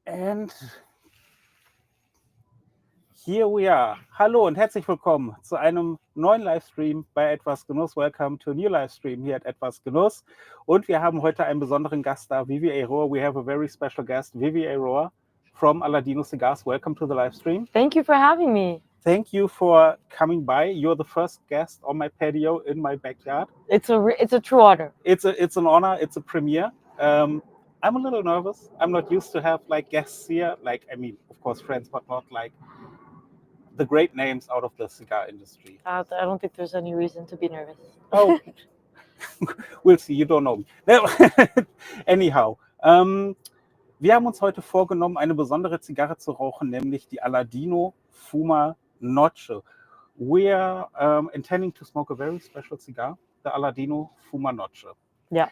And here we are. Hallo und herzlich willkommen zu einem neuen Livestream bei Etwas Genuss. Welcome to a new Livestream here at Etwas Genuss. Und wir haben heute einen besonderen Gast da, Vivi Aroa. We have a very special guest, Vivi Aroa from Aladino Cigars. Welcome to the livestream. Thank you for having me. Thank you for coming by. You're the first guest on my patio in my backyard. It's a true honor. It's an honor. It's a premiere. I'm a little nervous. I'm not used to have like guests here. Like, I mean, of course, friends, but not like the great names out of the cigar industry. I don't think there's any reason to be nervous. Oh, we'll see. You don't know me. Anyhow, wir haben uns heute vorgenommen, eine besondere Zigarre zu rauchen, nämlich die Aladino Fuma Noche. We are intending to smoke a very special cigar, the Aladino Fuma Noche. Yeah.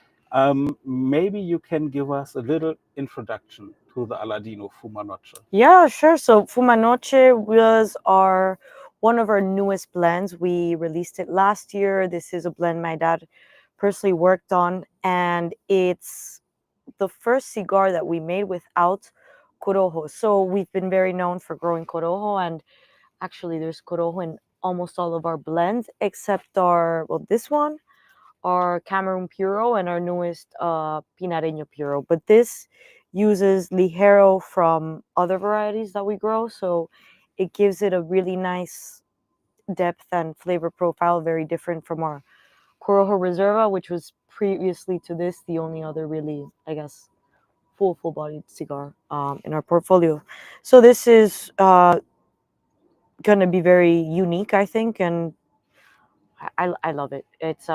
Maybe you can give us a little introduction to the Aladino Fuma Noche. Yeah, sure. So Fuma Noche was one of our newest blends. We released it last year. This is a blend my dad personally worked on, and it's the first cigar that we made without Corojo. So we've been very known for growing Corojo, and actually there's Corojo in almost all of our blends except this one, our Cameroon Puro, and our newest Pinareño Puro. But this uses Ligero from other varieties that we grow, so it gives it a really nice depth and flavor profile, very different from our Corojo Reserva, which was previously to this the only other really, I guess, full-bodied cigar in our portfolio. So this is going to be very unique, I think, and I love it. It's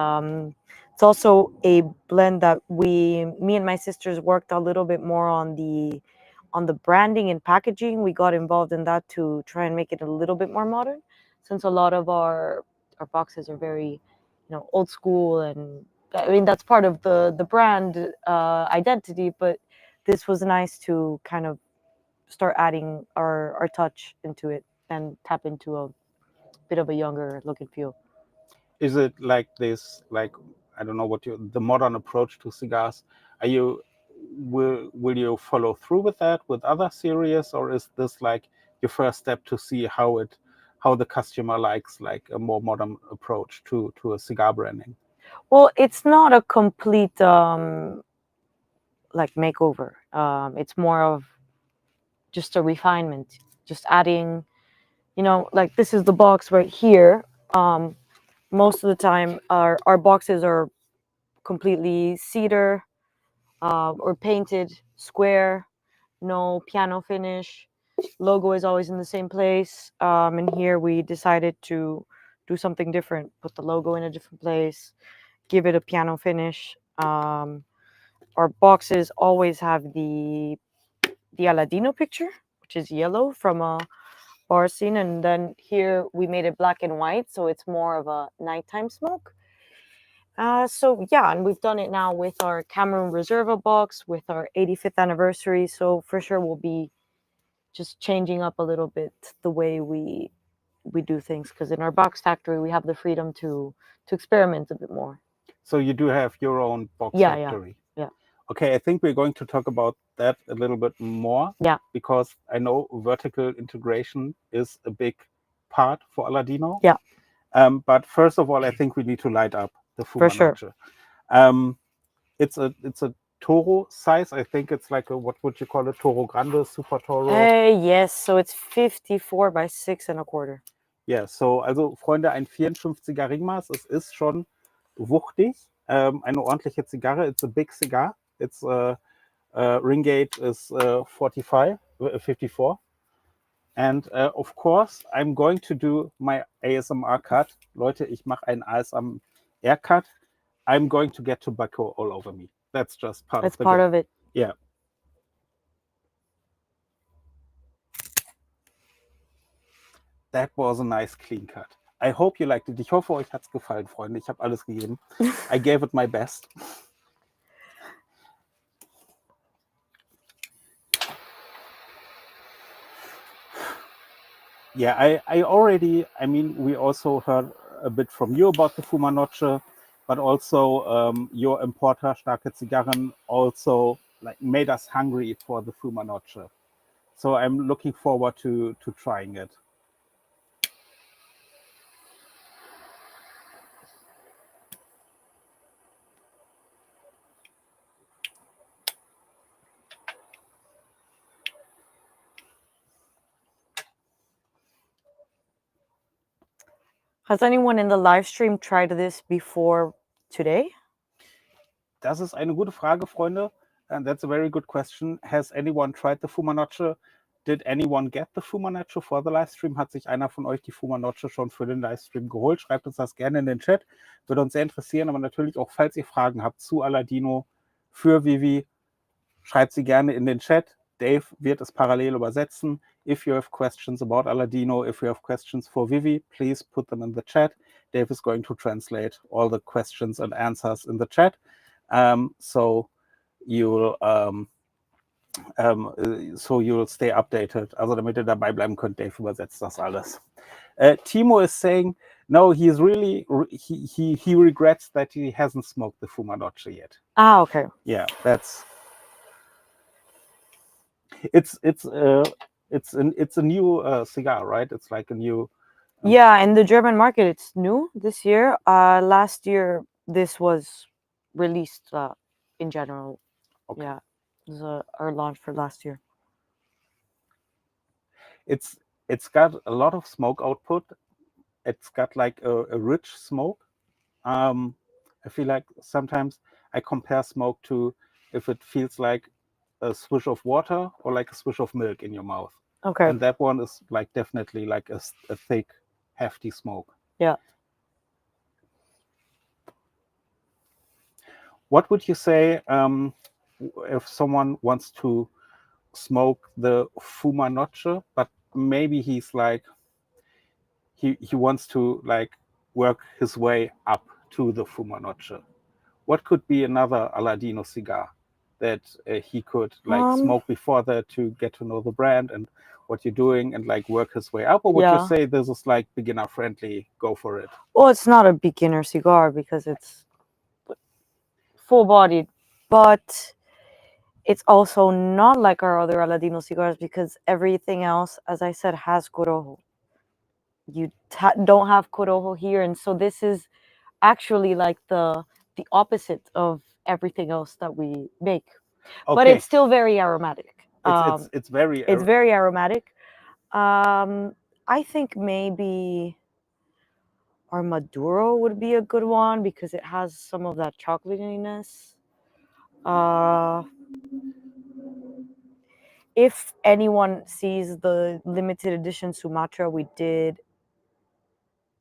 also a blend that me and my sisters worked a little bit more on the branding and packaging. We got involved in that to try and make it a little bit more modern, since a lot of our boxes are very, old school, and I mean that's part of the brand identity. But this was nice to kind of start adding our touch into it and tap into a bit of a younger look and feel. Is it like this, like, I don't know the modern approach to cigars? Will you follow through with that with other series, or is this like your first step to see how the customer likes like a more modern approach to a cigar branding? Well, it's not a complete like makeover. It's more of just a refinement, just adding, like this is the box right here. Most of the time our boxes are completely cedar or painted square, no piano finish. Logo is always in the same place. And here we decided to do something different, put the logo in a different place, give it a piano finish. Our boxes always have the Aladino picture, which is yellow from a bar scene, and then here we made it black and white, so it's more of a nighttime smoke. So yeah, and we've done it now with our Cameroon Reserva box, with our 85th anniversary. So for sure we'll be just changing up a little bit the way we do things, because in our box factory we have the freedom to experiment a bit more. So you do have your own box factory. Yeah. Okay, I think we're going to talk about that a little bit more. Yeah. Because I know vertical integration is a big part for Aladino. Yeah. But first of all, I think we need to light up the Fuma Noche. Sure. It's a Toro size. I think it's like what would you call it? Toro Grande, Super Toro? Yes, so it's 54 by 6.25. Yeah, so also Freunde, ein 54er Ringmaß. Es ist schon wuchtig. Eine ordentliche Zigarre. It's a big cigar. It's ring gauge is 54. And of course, I'm going to do my ASMR cut. Leute, ich mache einen ASMR cut. I'm going to get tobacco all over me. That's just part of it. Yeah. That was a nice clean cut. I hope you liked it. Ich hoffe, euch hat's gefallen, Freunde. Ich habe alles gegeben. I gave it my best. Yeah, I mean, we also heard a bit from you about the Fuma Noche, but also your importer, Starke Zigarren, also like made us hungry for the Fuma Noche. So I'm looking forward to trying it. Has anyone in the live stream tried this before today? Das ist eine gute Frage, Freunde. And that's a very good question. Has anyone tried the Fumanoche? Did anyone get the Fumanoche for the Livestream? Hat sich einer von euch die Fumanoche schon für den Livestream geholt? Schreibt uns das gerne in den Chat. Würde uns sehr interessieren, aber natürlich auch, falls ihr Fragen habt zu Aladino, für Vivi, schreibt sie gerne in den Chat. Dave wird es parallel übersetzen. If you have questions about Aladino, if you have questions for Vivi, please put them in the chat. Dave is going to translate all the questions and answers in the chat. So you'll stay updated. Also damit ihr dabei bleiben könnt, Dave übersetzt das alles. Timo is saying, no, he's really, he regrets that he hasn't smoked the Fumanoche yet. Ah, okay. Yeah, it's a new cigar, right? It's like a new. Yeah, in the German market, it's new this year. Last year, this was released in general. Okay. Yeah, it was our launch for last year. It's got a lot of smoke output. It's got like a rich smoke. I feel like sometimes I compare smoke to if it feels like a swish of water or like a swish of milk in your mouth. Okay. And that one is like definitely like a thick, hefty smoke. Yeah. What would you say if someone wants to smoke the Fumanoche, but maybe he's like he wants to like work his way up to the Fumanoche? What could be another Aladino cigar that he could like smoke before that to get to know the brand and what you're doing and like work his way up? Or would you say this is like beginner friendly, go for it? Well, it's not a beginner cigar because it's full bodied, but it's also not like our other Aladino cigars because everything else, as I said, has Corojo. You don't have Corojo here, and so this is actually like the opposite of everything else that we make. Okay. But it's still very aromatic. It's very aromatic. I think maybe our Maduro would be a good one because it has some of that chocolatiness. If anyone sees the limited edition Sumatra we did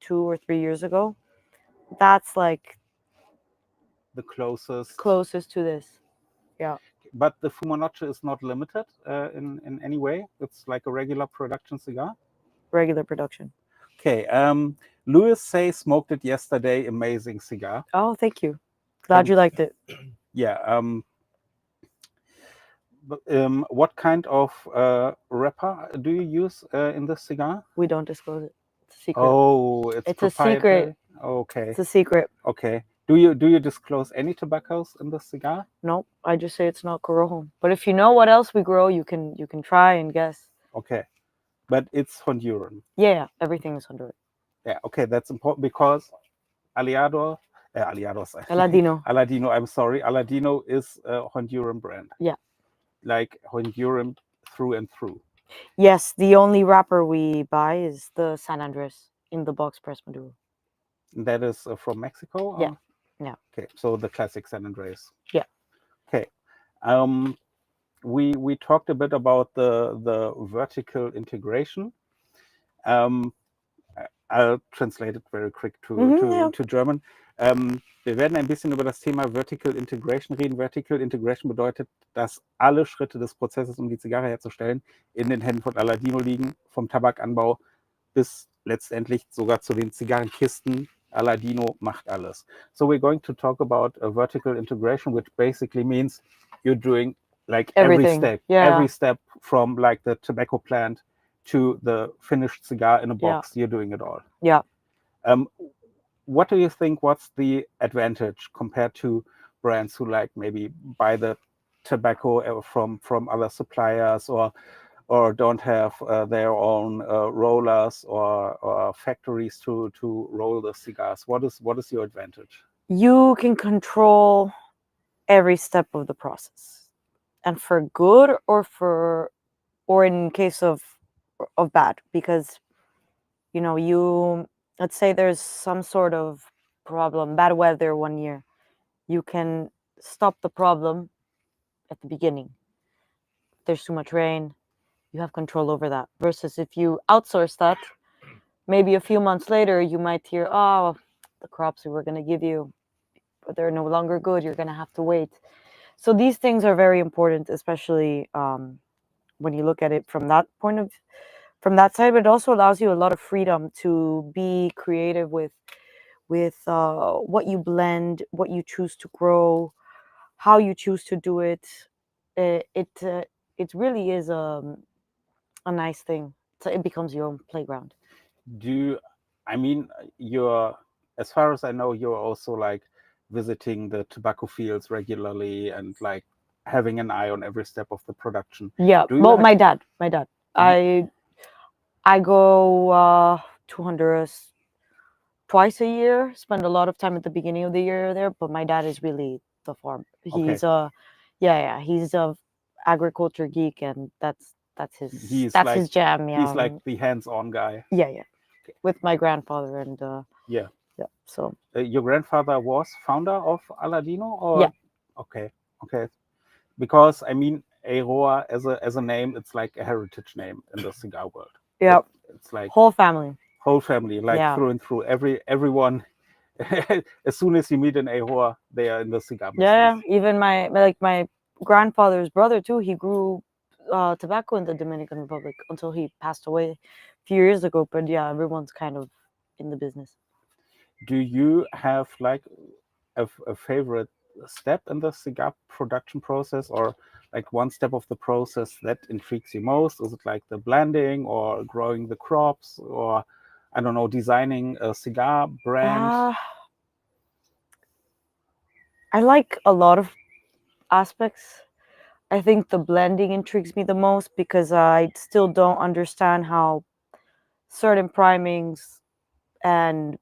2 or 3 years ago, that's like the closest to this. Yeah. But the Fumanoche is not limited in any way. It's like a regular production cigar. Regular production. Okay. Louis say smoked it yesterday. Amazing cigar. Oh, thank you. Glad you liked it. Yeah. What kind of wrapper do you use in this cigar? We don't disclose it. It's a secret. Oh, it's a secret. Okay. It's a secret. Okay. Do you disclose any tobaccos in the cigar? No, I just say it's not Corojo. But if you know what else we grow, you can try and guess. Okay, but it's Honduran. Yeah, everything is Honduran. Yeah, okay, that's important because Aladino. Aladino. I'm sorry, Aladino is a Honduran brand. Yeah, like Honduran through and through. Yes, the only wrapper we buy is the San Andres in the box press Maduro. That is from Mexico? Yeah. Yeah. Okay, so the classic San Andres. Yeah. Okay. We talked a bit about the vertical integration. I'll translate it very quick to German. Wir werden ein bisschen über das Thema Vertical Integration reden. Vertical Integration bedeutet, dass alle Schritte des Prozesses, um die Zigarre herzustellen, in den Händen von Aladino liegen, vom Tabakanbau bis letztendlich sogar zu den Zigarrenkisten. Aladino macht alles. So we're going to talk about a vertical integration, which basically means you're doing like everything. Every step from like the tobacco plant to the finished cigar in a box. You're doing it all. Yeah. What do you think? What's the advantage compared to brands who like maybe buy the tobacco from other suppliers or or don't have their own rollers or factories to roll the cigars. What is your advantage? You can control every step of the process, and for good or in case of bad, because you let's say there's some sort of problem, bad weather one year, you can stop the problem at the beginning. There's too much rain, you have control over that, versus if you outsource that, maybe a few months later you might hear, oh, the crops we were going to give you, but they're no longer good, you're going to have to wait. So these things are very important, especially when you look at it from that from that side. But it also allows you a lot of freedom to be creative with what you blend, what you choose to grow, how you choose to do it. It really is a nice thing. So it becomes your own playground. I mean, you're, as far as I know, you're also like visiting the tobacco fields regularly and like having an eye on every step of the production. Yeah. Well, my dad. I go to Honduras twice a year. Spend a lot of time at the beginning of the year there. But my dad is really the farm. He's he's a agriculture geek, and that's his jam. Yeah. He's like the hands-on guy. Yeah. Okay. With my grandfather and yeah. So your grandfather was founder of Aladino, or yeah. Okay. Because I mean, Eiroa as a name, it's like a heritage name in the cigar world. Yeah. It's like whole family, like through and through. Everyone, as soon as you meet an Eiroa, they are in the cigar business. Yeah. Even my grandfather's brother too. He grew tobacco in the Dominican Republic until he passed away a few years ago. But yeah, everyone's kind of in the business. Do you have like a favorite step in the cigar production process, or like one step of the process that intrigues you most? Is it like the blending or growing the crops, or I don't know, designing a cigar brand? I like a lot of aspects. I think the blending intrigues me the most because I still don't understand how certain primings and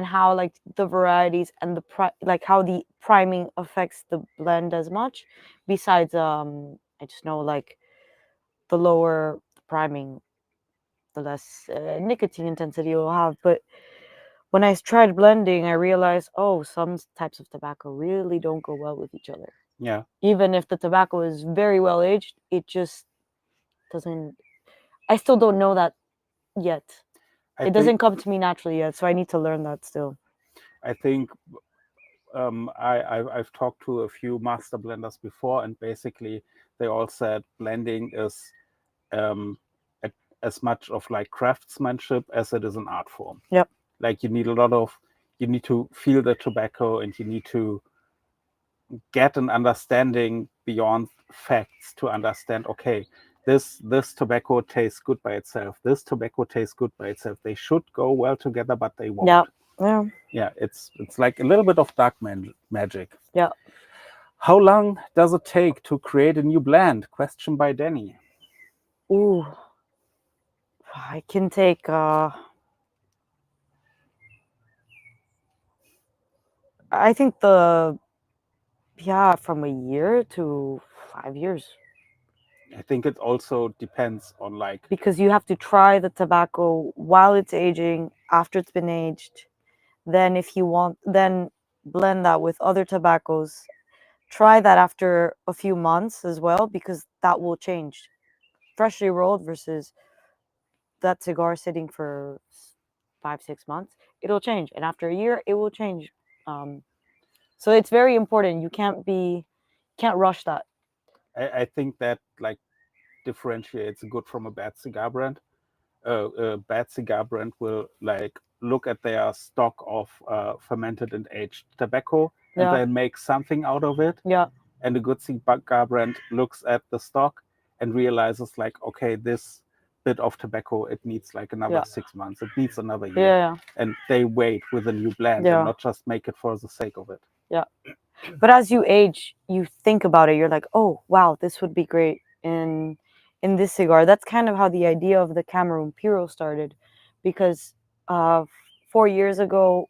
how like the varieties and like how the priming affects the blend as much. Besides, I just know like the lower the priming, the less nicotine intensity you'll have. But when I tried blending, I realized, oh, some types of tobacco really don't go well with each other. Yeah. Even if the tobacco is very well aged, it just doesn't. I still don't know that yet. It doesn't come to me naturally yet, so I need to learn that still. I think I've talked to a few master blenders before, and basically they all said blending is as much of like craftsmanship as it is an art form. Yep. Like you need to feel the tobacco, and you need to get an understanding beyond facts to understand, okay, this tobacco tastes good by itself. This tobacco tastes good by itself. They should go well together, but they won't. Yeah, it's like a little bit of dark magic. Yeah. How long does it take to create a new blend? Question by Danny. Ooh, I can take I think from a year to 5 years. I think it also depends on like, because you have to try the tobacco while it's aging, after it's been aged. Then if you want, then blend that with other tobaccos. Try that after a few months as well, because that will change. Freshly rolled versus that cigar sitting for 5-6 months, it'll change. And after a year, it will change. So it's very important. You can't rush that. I think that like differentiates a good from a bad cigar brand. A bad cigar brand will like look at their stock of fermented and aged tobacco and then make something out of it. Yeah. And a good cigar brand looks at the stock and realizes like, okay, this bit of tobacco, it needs like another 6 months. It needs another year. Yeah. And they wait with a new blend and not just make it for the sake of it. Yeah. But as you age, you think about it. You're like, oh, wow, this would be great in in this cigar. That's kind of how the idea of the Cameroon Puro started, because 4 years ago,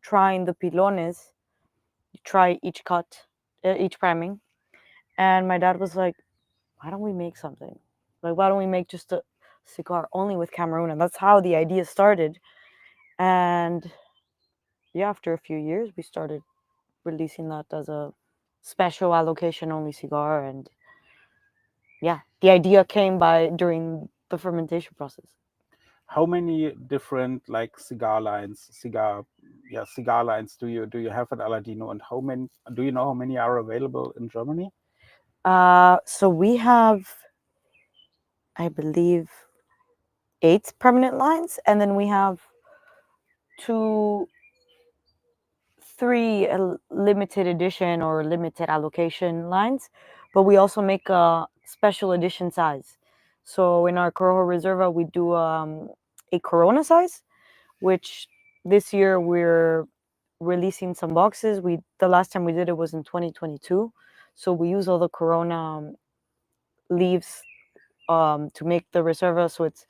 trying the pilones, you try each cut, each priming, and my dad was like, why don't we make something? Like, why don't we make just a cigar only with Cameroon? And that's how the idea started. And yeah, after a few years, we started releasing that as a special allocation only cigar. And yeah, the idea came by during the fermentation process. How many different like cigar lines do you have at Aladino, and how many do you know how many are available in Germany? So we have, I believe, 8 permanent lines, and then we have 3 limited edition or limited allocation lines, but we also make a special edition size. So in our Corojo Reserva, we do a Corona size, which this year we're releasing some boxes. The last time we did it was in 2022, so we use all the Corona leaves to make the Reserva, so it's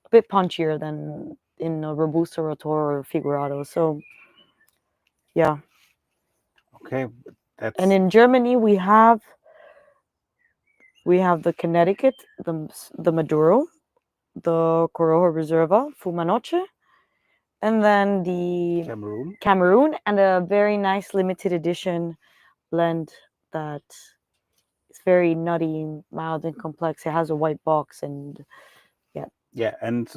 a bit punchier than in a Robusto, Rotor, or Figurado. So yeah. Okay, that's And in Germany, we have the Connecticut, the Maduro, the Corojo Reserva, Fumanoche, and then the Cameroon, and a very nice limited edition blend that is very nutty, mild, and complex. It has a white box, and yeah, and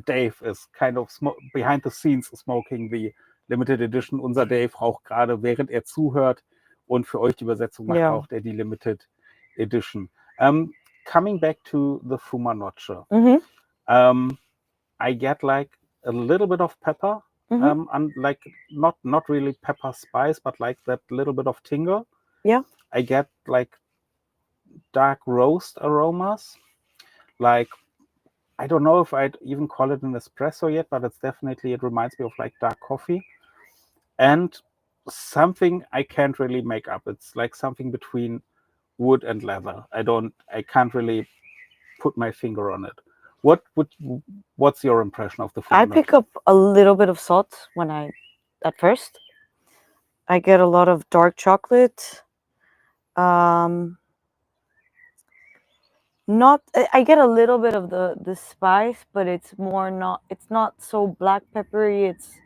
Dave is kind of behind the scenes smoking the limited edition. Unser Dave raucht gerade, während er zuhört und für euch die Übersetzung macht, raucht er die limited edition. Coming back to the Fumanoche, I get like a little bit of pepper, and like not really pepper spice, but like that little bit of tingle. Yeah. I get like dark roast aromas, like I don't know if I'd even call it an espresso yet, but it reminds me of like dark coffee, and something I can't really make up. It's like something between wood and leather. I can't really put my finger on it. What's your impression of the Fumanoche? I pick up a little bit of salt at first. I get a lot of dark chocolate. I get a little bit of the spice, but it's not so black peppery. It's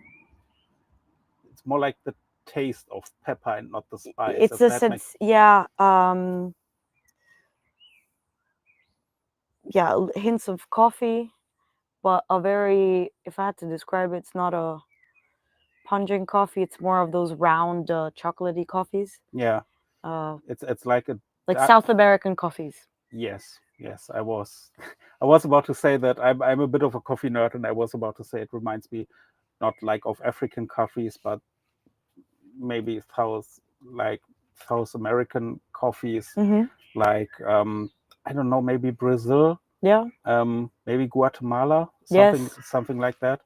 more like the taste of pepper and not the spice. It's a sense, yeah. Yeah, hints of coffee, but if I had to describe it, it's not a pungent coffee. It's more of those round chocolatey coffees. Yeah. It's like South American coffees. Yes. I was about to say that I'm a bit of a coffee nerd, and I was about to say it reminds me not like of African coffees, but maybe South American coffees, like I don't know, maybe Brazil, maybe Guatemala, something like that.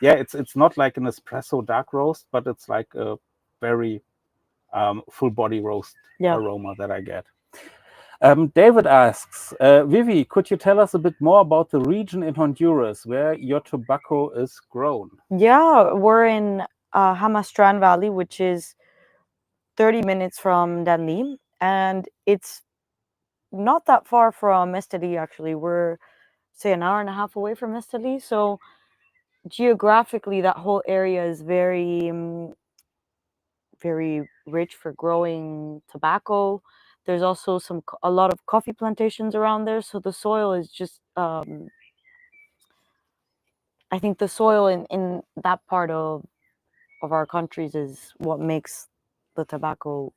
It's not like an espresso dark roast, but it's like a very full body roast aroma that I get. David asks, Vivi, could you tell us a bit more about the region in Honduras where your tobacco is grown? Yeah, we're in Hamastran Valley, which is 30 minutes from Danlí, and it's not that far from Esteli, actually. We're, say, an hour and a half away from Esteli, so geographically that whole area is very very rich for growing tobacco. There's also a lot of coffee plantations around there, so the soil is just I think the soil in that part of our countries is what makes the tobacco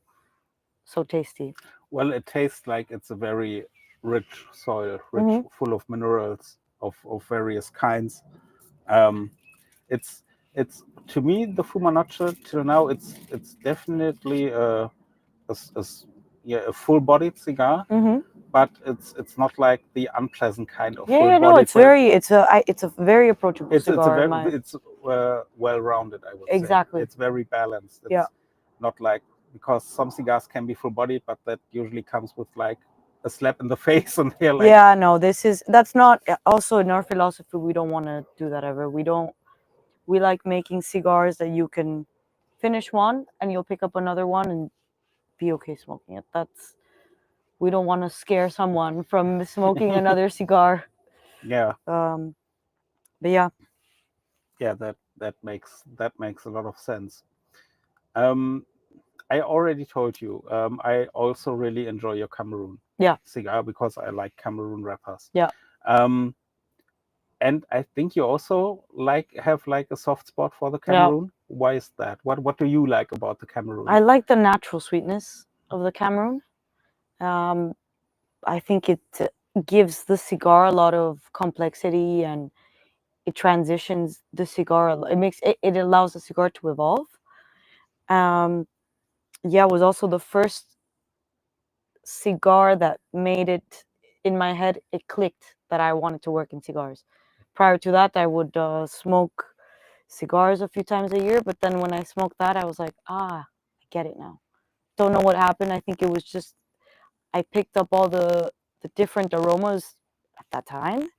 so tasty. Well, it tastes like it's a very rich soil, full of minerals of various kinds. It's to me, the Fumanoche till now, it's definitely a full-bodied cigar, but it's not like the unpleasant kind of full-bodied. No, it's a very approachable cigar. It's well-rounded, I would say. Exactly. It's very balanced. It's not like, because some cigars can be full-bodied, but that usually comes with like a slap in the face, and they're like, yeah, no, that's not also in our philosophy. We don't want to do that ever. We like making cigars that you can finish one and you'll pick up another one and be okay smoking it. We don't want to scare someone from smoking another cigar. yeah, But yeah, yeah, that makes a lot of sense. I already told you, I also really enjoy your Cameroon yeah, cigar because I like Cameroon wrappers. yeah. Um, and I think you also have like a soft spot for the Yeah. Cameroon. Why is that? What do you like about the Cameroon? I like the natural sweetness of the Cameroon. I think it gives the cigar a lot of complexity, and it transitions the cigar. It allows the cigar to evolve. Yeah, it was also the first cigar that made it in my head. It clicked that I wanted to work in cigars. Prior to that, I would smoke cigars a few times a year, but then when I smoked that, I was like, I get it now. Don't know what happened. I think it was just I picked up all the different aromas at that time,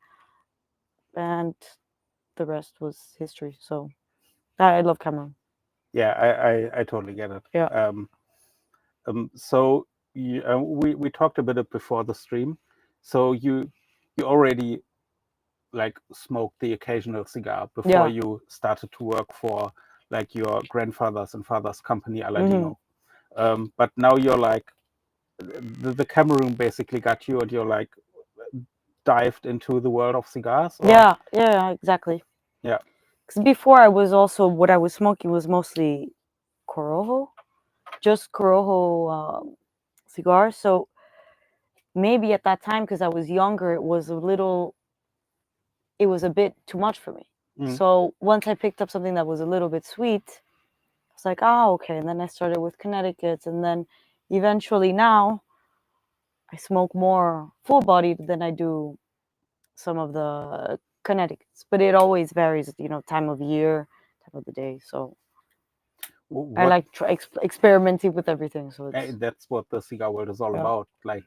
and the rest was history. So I love Cameroon. Yeah, I totally get it. Yeah. So we talked a bit before the stream. So you already like smoked the occasional cigar before you started to work for like your grandfather's and father's company Aladino. But now you're like the Cameroon basically got you, and you're like dived into the world of cigars. Or? Yeah, exactly. Yeah. Because before I was also what I was smoking was mostly Corojo, just Corojo cigars. So maybe at that time, because I was younger, it was a bit too much for me. So once I picked up something that was a little bit sweet, I was like, okay. And then I started with Connecticut's, and then eventually now I smoke more full bodied than I do some of the Connecticut's. But it always varies, time of year, time of the day. So I like experimenting with everything. So that's what the cigar world is all about, like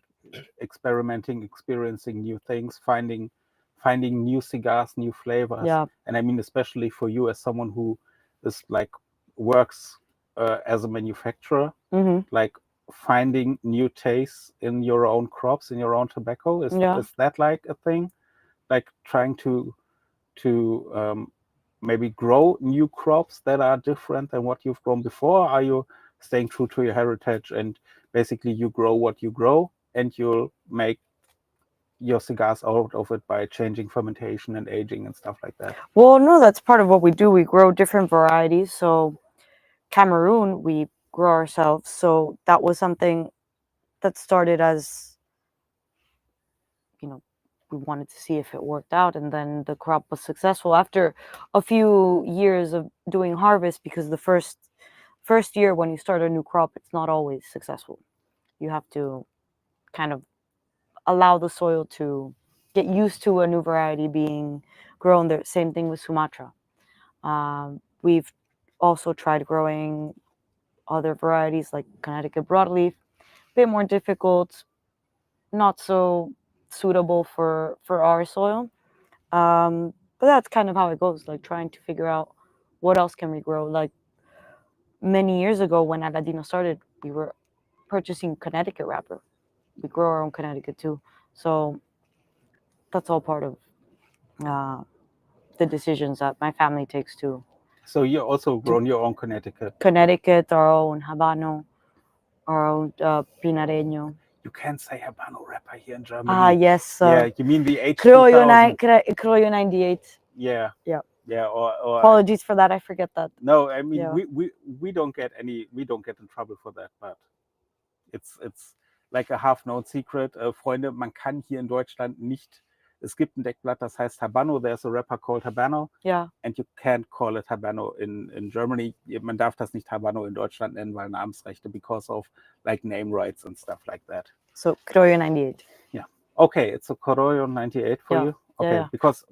experimenting, experiencing new things, finding new cigars, new flavors. Yeah. And I mean, especially for you as someone who is like works as a manufacturer, like finding new tastes in your own crops, in your own tobacco, is that like a thing? Like trying to maybe grow new crops that are different than what you've grown before? Are you staying true to your heritage and basically you grow what you grow and you'll make your cigars out of it by changing fermentation and aging and stuff like that? Well, no, that's part of what we do. We grow different varieties. So Cameroon, we grow ourselves. So that was something that started as, we wanted to see if it worked out, and then the crop was successful after a few years of doing harvest, because the first year when you start a new crop, it's not always successful. You have to kind of allow the soil to get used to a new variety being grown there. Same thing with Sumatra. We've also tried growing other varieties like Connecticut broadleaf, a bit more difficult, not so suitable for our soil. But that's kind of how it goes, like trying to figure out what else can we grow. Like many years ago when Aladino started, we were purchasing Connecticut wrapper. We grow our own Connecticut too. So that's all part of the decisions that my family takes too. So you also grown your own Connecticut? Connecticut, our own Habano, our own Pinareño. You can't say Habano wrapper here in Germany. Yes. Yeah, you mean the Criollo H2000? Criollo 98. Yeah. Yeah. Yeah. Or apologies for that. I forget that. No, I mean we don't get in trouble for that, but it's like a half-known secret. Freunde, man kann hier in Deutschland nicht. Es gibt ein Deckblatt, das heißt Habano. There's a wrapper called Habano. Yeah. And you can't call it Habano in Germany. Man darf das nicht Habano in Deutschland nennen, weil Namensrechte, because of like name rights and stuff like that. So Criollo 98. Yeah. Okay, it's a Criollo 98 for you. Okay, because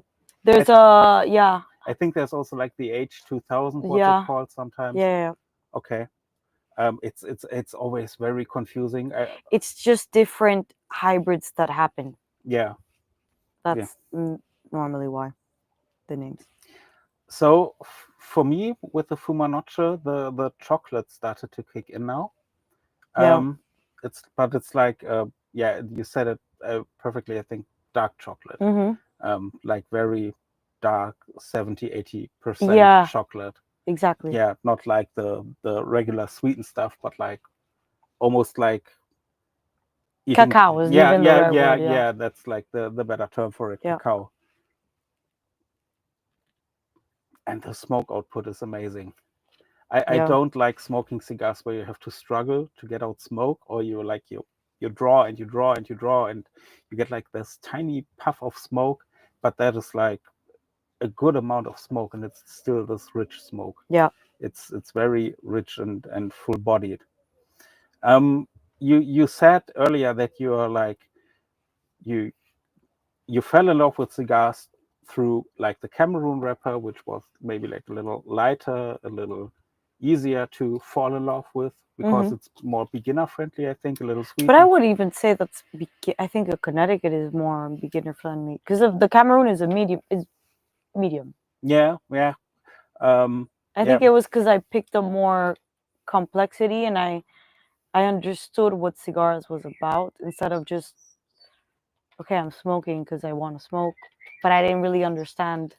there's I think there's also like the H2000, what it's called sometimes. Yeah. Okay. It's always very confusing. It's just different hybrids that happen. Yeah. That's normally why the names. So for me, with the Fuma Noche, the chocolate started to kick in now. Yeah. It's like yeah, you said it perfectly. I think dark chocolate, like very dark, 70-80% Yeah. chocolate. Exactly. Yeah, not like the regular sweetened stuff, but like almost like eating. Cacao is Yeah, even the rare word. Yeah. yeah. That's like the better term for it. Yeah. Cacao. And the smoke output is amazing. I Yeah. don't like smoking cigars where you have to struggle to get out smoke, or you draw and you draw and you draw and you get like this tiny puff of smoke, but that is like a good amount of smoke and it's still this rich smoke. Yeah. It's very rich and full bodied. You said earlier that you are like you fell in love with cigars through like the Cameroon wrapper, which was maybe like a little lighter, a little easier to fall in love with because it's more beginner friendly, I think, a little sweeter. But I would even say that's I think a Connecticut is more beginner friendly because the Cameroon is medium. Yeah. I think it was because I picked up more complexity and I understood what cigars was about instead of just okay, I'm smoking because I want to smoke, but I didn't really understand.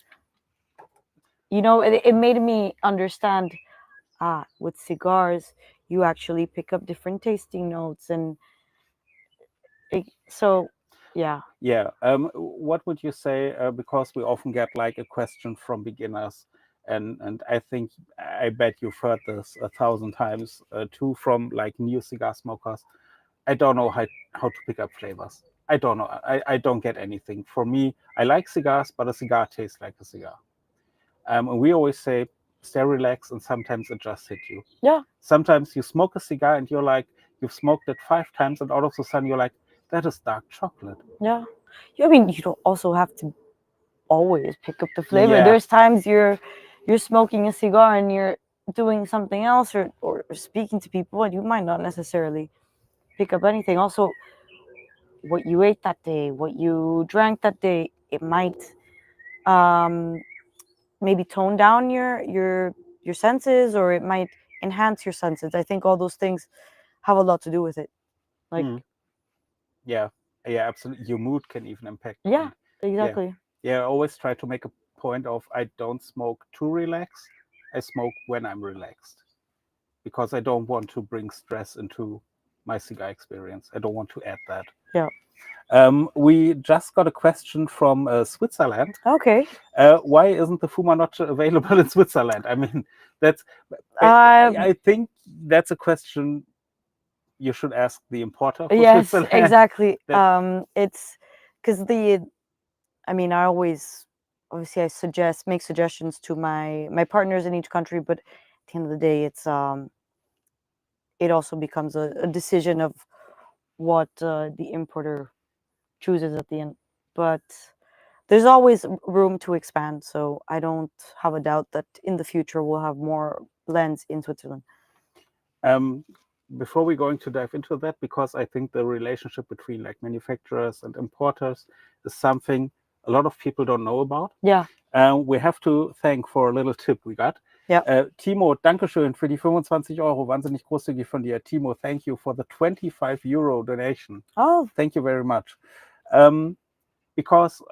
You know, it made me understand. With cigars, you actually pick up different tasting notes, and so yeah. Yeah. What would you say? Because we often get like a question from beginners, and I think I bet you've heard this 1,000 times too from like new cigar smokers. I don't know how to pick up flavors. I don't know. I don't get anything. For me, I like cigars, but a cigar tastes like a cigar. And we always say, stay relaxed, and sometimes it just hit you. Yeah. Sometimes you smoke a cigar and you're like, you've smoked it 5 times, and all of a sudden you're like, that is dark chocolate. Yeah. I mean, you don't also have to always pick up the flavor. Yeah. There's times you're smoking a cigar and you're doing something else or speaking to people and you might not necessarily pick up anything. Also, what you ate that day, what you drank that day, it might maybe tone down your senses or it might enhance your senses. I think all those things have a lot to do with it. Like yeah, absolutely. Your mood can even impact. Yeah, exactly. Yeah, I always try to make a point of I don't smoke to relax. I smoke when I'm relaxed because I don't want to bring stress into my cigar experience. I don't want to add that. Yeah. We just got a question from Switzerland. Okay. Why isn't the Fuma Noche available in Switzerland? I mean, I think that's a question you should ask the importer for Switzerland. Yes, exactly. It's because I mean, I always, obviously, I make suggestions to my partners in each country, but at the end of the day, it's it also becomes a decision of what the importer chooses at the end. But there's always room to expand, so I don't have a doubt that in the future we'll have more blends in Switzerland. Before we're going to dive into that, because I think the relationship between like manufacturers and importers is something a lot of people don't know about. Yeah. We have to thank for a little tip we got. Ja. Timo, Dankeschön für die 25 Euro. Wahnsinnig großzügig von dir. Timo, thank you for the 25 euro donation. Oh. Thank you very much. Because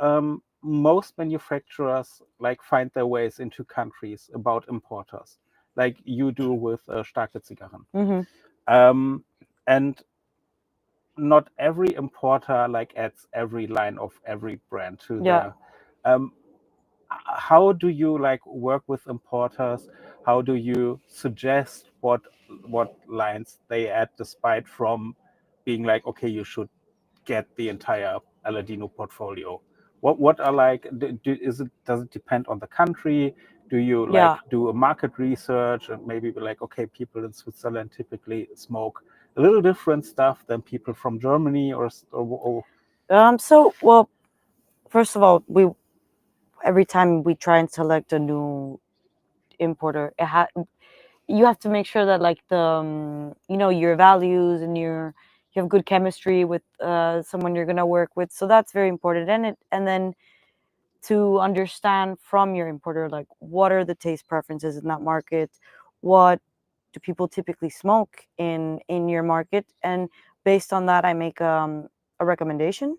most manufacturers like find their ways into countries about importers, like you do with Starke Zigarren. And not every importer like adds every line of every brand to their. How do you like work with importers? How do you suggest what lines they add, despite from being like, okay, you should get the entire Aladino portfolio? What are like? Does it depend on the country? Do you like do a market research and maybe be like, okay, people in Switzerland typically smoke a little different stuff than people from Germany or So, well, first of all, every time we try and select a new importer, you have to make sure that like the your values and you have good chemistry with someone you're gonna work with. So that's very important, and then to understand from your importer like what are the taste preferences in that market, what do people typically smoke in your market, and based on that I make a recommendation,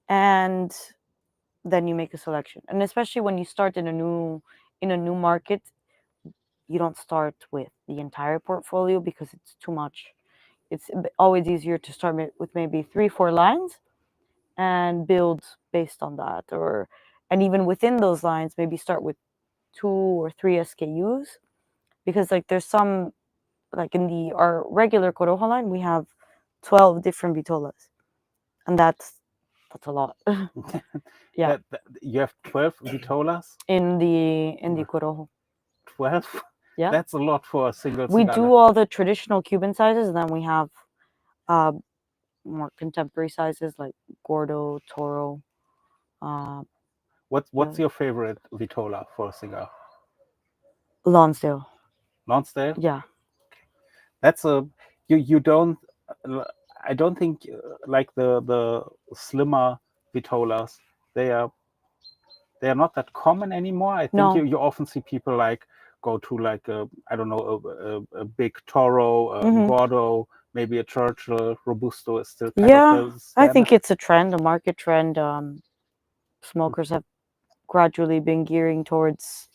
and then you make a selection. And especially when you start in a new market, you don't start with the entire portfolio because it's too much. It's always easier to start with maybe 3-4 lines and build based on that, and even within those lines maybe start with 2 or 3 SKUs, because like there's some, like in our regular Corojo line we have 12 different vitolas, and that's a lot. Yeah. You have 12 vitolas? In the Corojo. 12? Yeah. That's a lot for a single We cigar. do all the traditional Cuban sizes, and then we have more contemporary sizes like Gordo, Toro. What's your favorite vitola for a cigar? Lonsdale. Lonsdale? Yeah. That's you don't, I don't think like the slimmer vitolas, they are not that common anymore. I think No. you often see people like go to like I don't know, a big Toro, a Mhm. Gordo, maybe a Churchill. Robusto is still Yeah, kind of the I standard. think it's a trend, a market trend. Smokers have gradually been gearing towards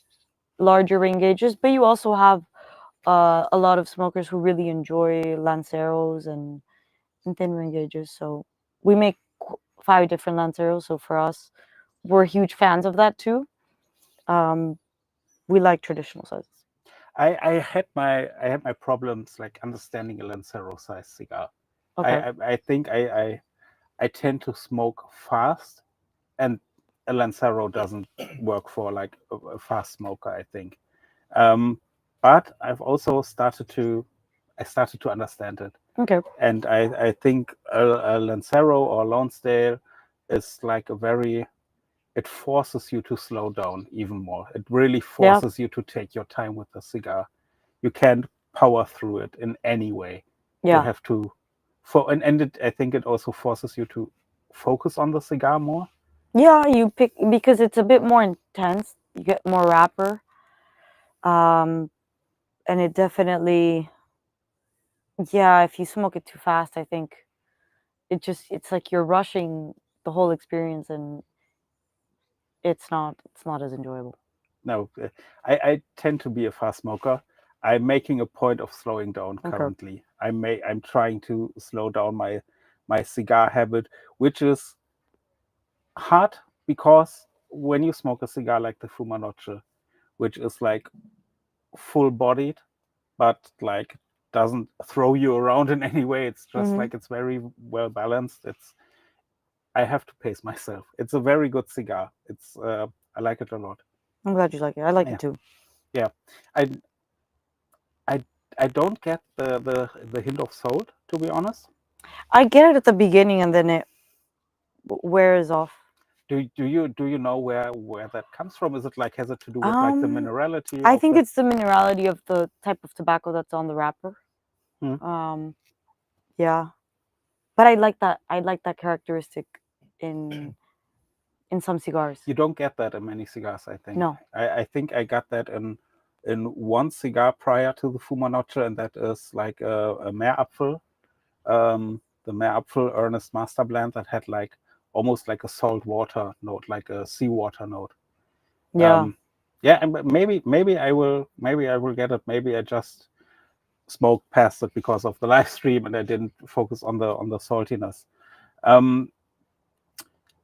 larger ring gauges, but you also have a lot of smokers who really enjoy Lanceros and thin ring gauges. So we make 5 different Lanceros. So for us, we're huge fans of that too. We like traditional sizes. I had my problems like understanding a Lancero size cigar. Okay. I think I tend to smoke fast, and a Lancero doesn't work for like a fast smoker, I think. But I've also started to understand it. Okay. And I think a Lancero or Lonsdale is like it forces you to slow down even more. It really forces you to take your time with the cigar. You can't power through it in any way. Yeah. You have to, I think it also forces you to focus on the cigar more. Yeah, you pick because it's a bit more intense. You get more wrapper, and it definitely, yeah. If you smoke it too fast, I think it's like you're rushing the whole experience, and it's not as enjoyable. No, I tend to be a fast smoker. I'm making a point of slowing down Okay. currently. I'm trying to slow down my cigar habit, which is hard because when you smoke a cigar like the Fuma Noche, which is like full bodied, but like doesn't throw you around in any way. It's just like it's very well balanced. I have to pace myself. It's a very good cigar. I like it a lot. I'm glad you like it. I like it too. Yeah, I I don't get the hint of salt, to be honest. I get it at the beginning, and then it wears off. Do you know where that comes from? Is it like, has it to do with like the minerality? I think it's the minerality of the type of tobacco that's on the wrapper. Yeah, but I like that characteristic in some cigars. You don't get that in many cigars, I think. No. I think I got that in one cigar prior to the Fuma Noche, and that is like a Meerapfel, the Meerapfel Ernest Master Blend that had like almost like a salt water note, like a seawater note. Yeah. Yeah, and maybe I will get it. Maybe I just smoked past it because of the live stream and I didn't focus on the saltiness.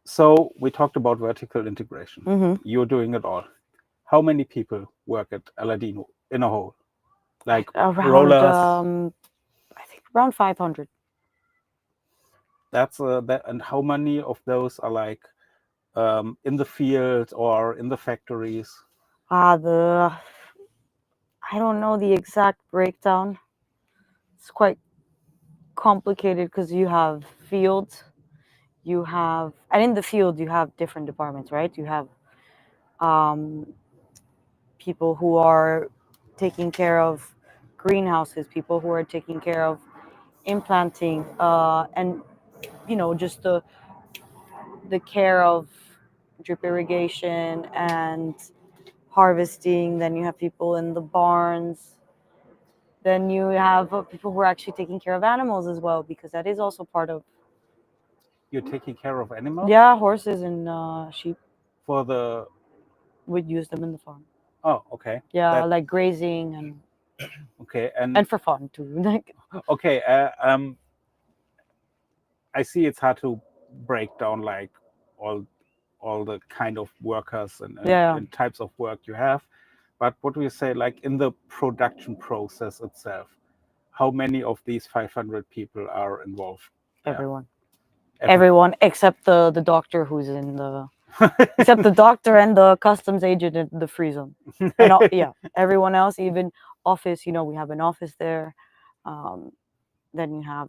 So we talked about vertical integration. You're doing it all. How many people work at Aladino in a whole? Like around rollers? I think around 500. That's that. And how many of those are like in the field or in the factories? I don't know the exact breakdown. It's quite complicated because you have fields, and in the field you have different departments, right? You have people who are taking care of greenhouses, people who are taking care of implanting, and just the care of drip irrigation and harvesting. Then you have people in the barns. Then you have people who are actually taking care of animals as well, because that is also part of, You're taking care of animals yeah, horses and sheep. for the. Would use them in the farm. Oh, okay. Yeah, That, like grazing and okay, and for fun too. Like, okay. I see it's hard to break down like all the kind of workers Yeah. and types of work you have. But what do you say, like in the production process itself? How many of these 500 people are involved? there? everyone. Every- Everyone except the doctor who's in the except the doctor and the customs agent in the free zone. And yeah, everyone else, even office. We have an office there. Then you have,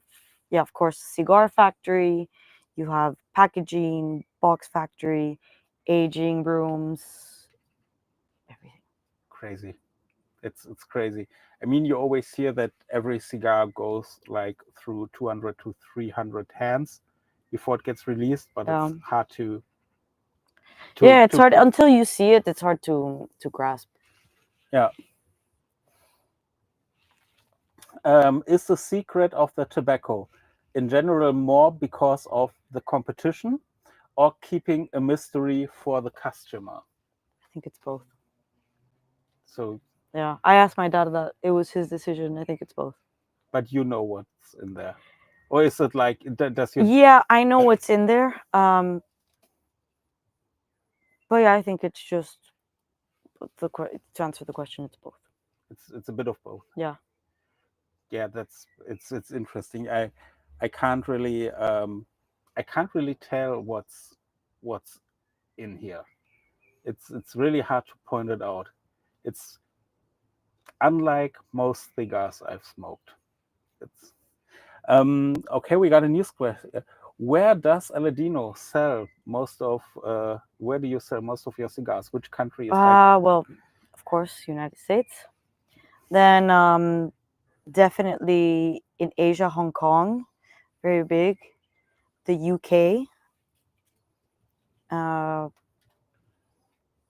yeah, of course, cigar factory. You have packaging, box factory, aging rooms, everything. Crazy. It's crazy. I mean, you always hear that every cigar goes like through 200 to 300 hands before it gets released, but it's hard to yeah, it's hard until you see it. It's hard to grasp. Yeah. Is the secret of the tobacco in general more because of the competition or keeping a mystery for the customer? I think it's both. So, Yeah, I asked my dad that. It was his decision. I think it's both. but you know what's in there, or is it like does your Yeah, I know what's in there. But yeah, I think it's just to answer the question, it's both. it's a bit of both. Yeah. Yeah, it's interesting. I can't really tell what's in here. It's really hard to point it out. It's unlike most cigars I've smoked. It's okay. We got a news question. Where does Aladino sell most of? Where do you sell most of your cigars? Which country is like? Well, of course, United States. Then definitely in Asia, Hong Kong, very big. The UK.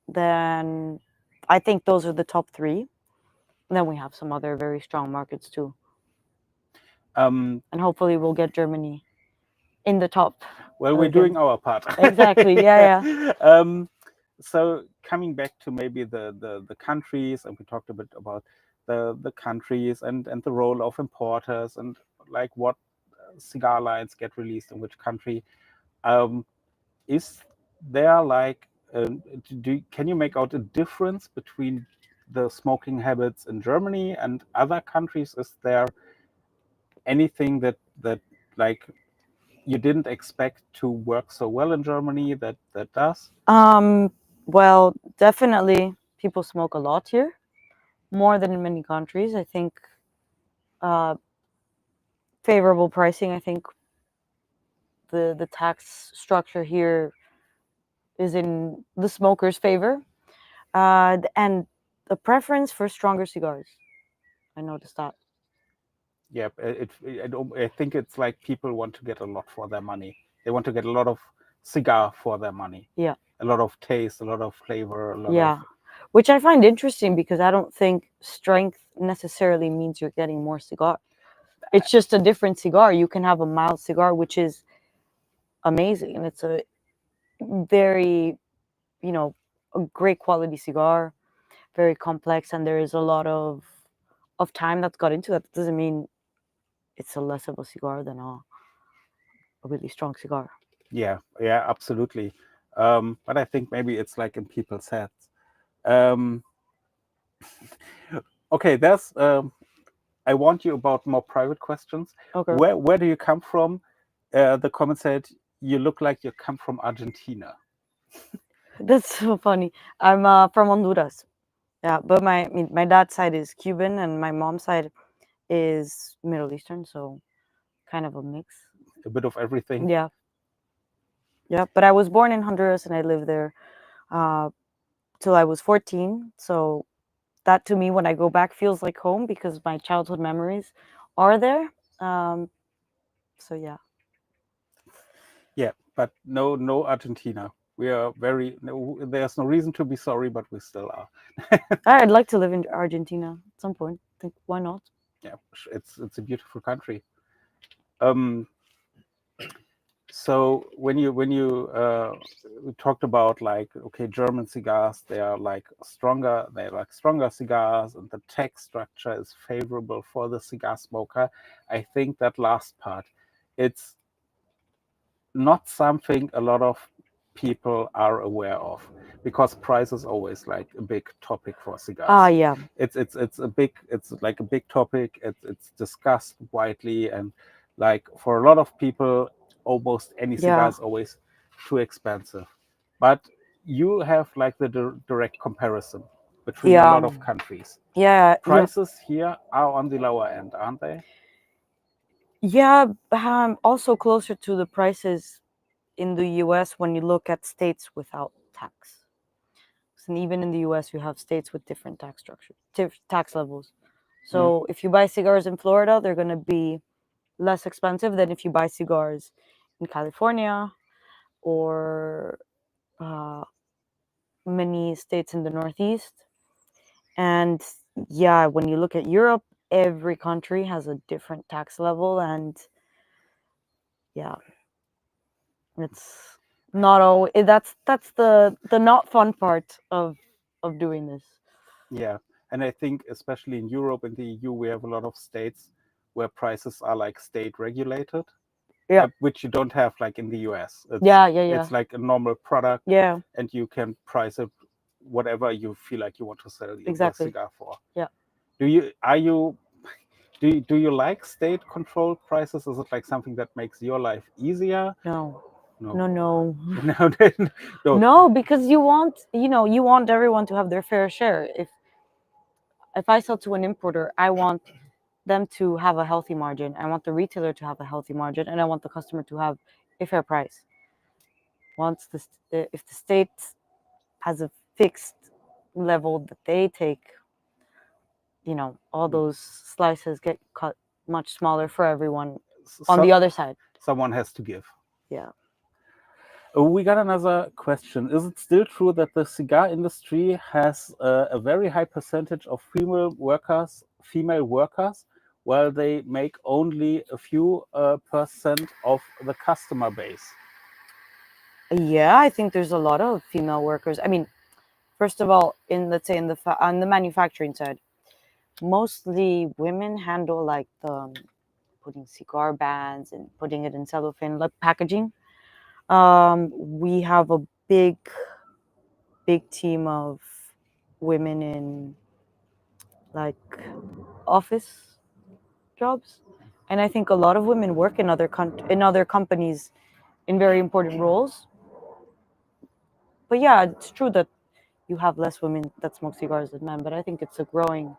Then I think those are the top three. And then we have some other very strong markets too. And hopefully we'll get Germany in the top. Well, we're doing our part. Exactly. Yeah. So coming back to maybe the countries, and we talked a bit about the countries and the role of importers and like what cigar lines get released in which country. Is there like can you make out a difference between the smoking habits in Germany and other countries? Is there anything that like you didn't expect to work so well in Germany that does? Well, definitely people smoke a lot here, more than in many countries. I think favorable pricing. I think the tax structure here is in the smoker's favor, and the preference for stronger cigars. I noticed that. Yeah, I think it's like people want to get a lot for their money. They want to get a lot of cigar for their money. Yeah. A lot of taste, a lot of flavor, a lot Yeah. of... Which I find interesting because I don't think strength necessarily means you're getting more cigar. It's just a different cigar. You can have a mild cigar, which is amazing, and it's a very, a great quality cigar, very complex, and there is a lot of time that's got into that. That doesn't mean it's a less of a cigar than a really strong cigar. Yeah, absolutely. But I think maybe it's like in people's heads. Okay, there's I want you about more private questions. Okay. Where do you come from? The comment said you look like you come from Argentina. That's so funny. I'm from Honduras. Yeah, but my dad's side is Cuban and my mom's side is Middle Eastern, so kind of a mix. A bit of everything. Yeah. Yeah, but I was born in Honduras and I lived there till I was 14. So that to me, when I go back, feels like home because my childhood memories are there. So yeah. Yeah, but no Argentina. We are very. No, there's no reason to be sorry, but we still are. I'd like to live in Argentina at some point. I think why not? Yeah, it's a beautiful country. Um, so when you we talked about like, okay, German cigars, they are like stronger, they're like stronger cigars, and the tax structure is favorable for the cigar smoker. I think that last part, it's not something a lot of people are aware of, because price is always like a big topic for cigars. Yeah. It's like a big topic. It's discussed widely, and like for a lot of people, almost any cigar Yeah. is always too expensive. But you have like the direct comparison between a lot Yeah. of countries. Yeah. Prices here are on the lower end, aren't they? Yeah. Also closer to the prices in the US when you look at states without tax. And even in the US, you have states with different tax structures, tax levels. So if you buy cigars in Florida, they're going to be less expensive than if you buy cigars in California or many states in the Northeast. And yeah, when you look at Europe, every country has a different tax level, and yeah, it's not always that's the not fun part of doing this. Yeah, and I think especially in Europe and the EU, we have a lot of states where prices are like state regulated, Yeah. which you don't have like in the US. Yeah. It's like a normal product, Yeah. and you can price it whatever you feel like you want to sell the Exactly. cigar for. Yeah. Do you like state controlled prices? Is it like something that makes your life easier? No. No. No. No. No. No, because you want everyone to have their fair share. If I sell to an importer, I want them to have a healthy margin. I want the retailer to have a healthy margin, and I want the customer to have a fair price. If the state has a fixed level that they take, all those slices get cut much smaller for everyone on the other side. Someone has to give. Yeah. We got another question. Is it still true that the cigar industry has a very high percentage of female workers, while they make only a few percent of the customer base? Yeah, I think there's a lot of female workers. I mean, first of all, let's say on the manufacturing side, mostly women handle like the putting cigar bands and putting it in cellophane, like packaging. We have a big team of women in like office jobs, and I think a lot of women work in other companies in very important roles. But yeah, it's true that you have less women that smoke cigars than men, but I think it's a growing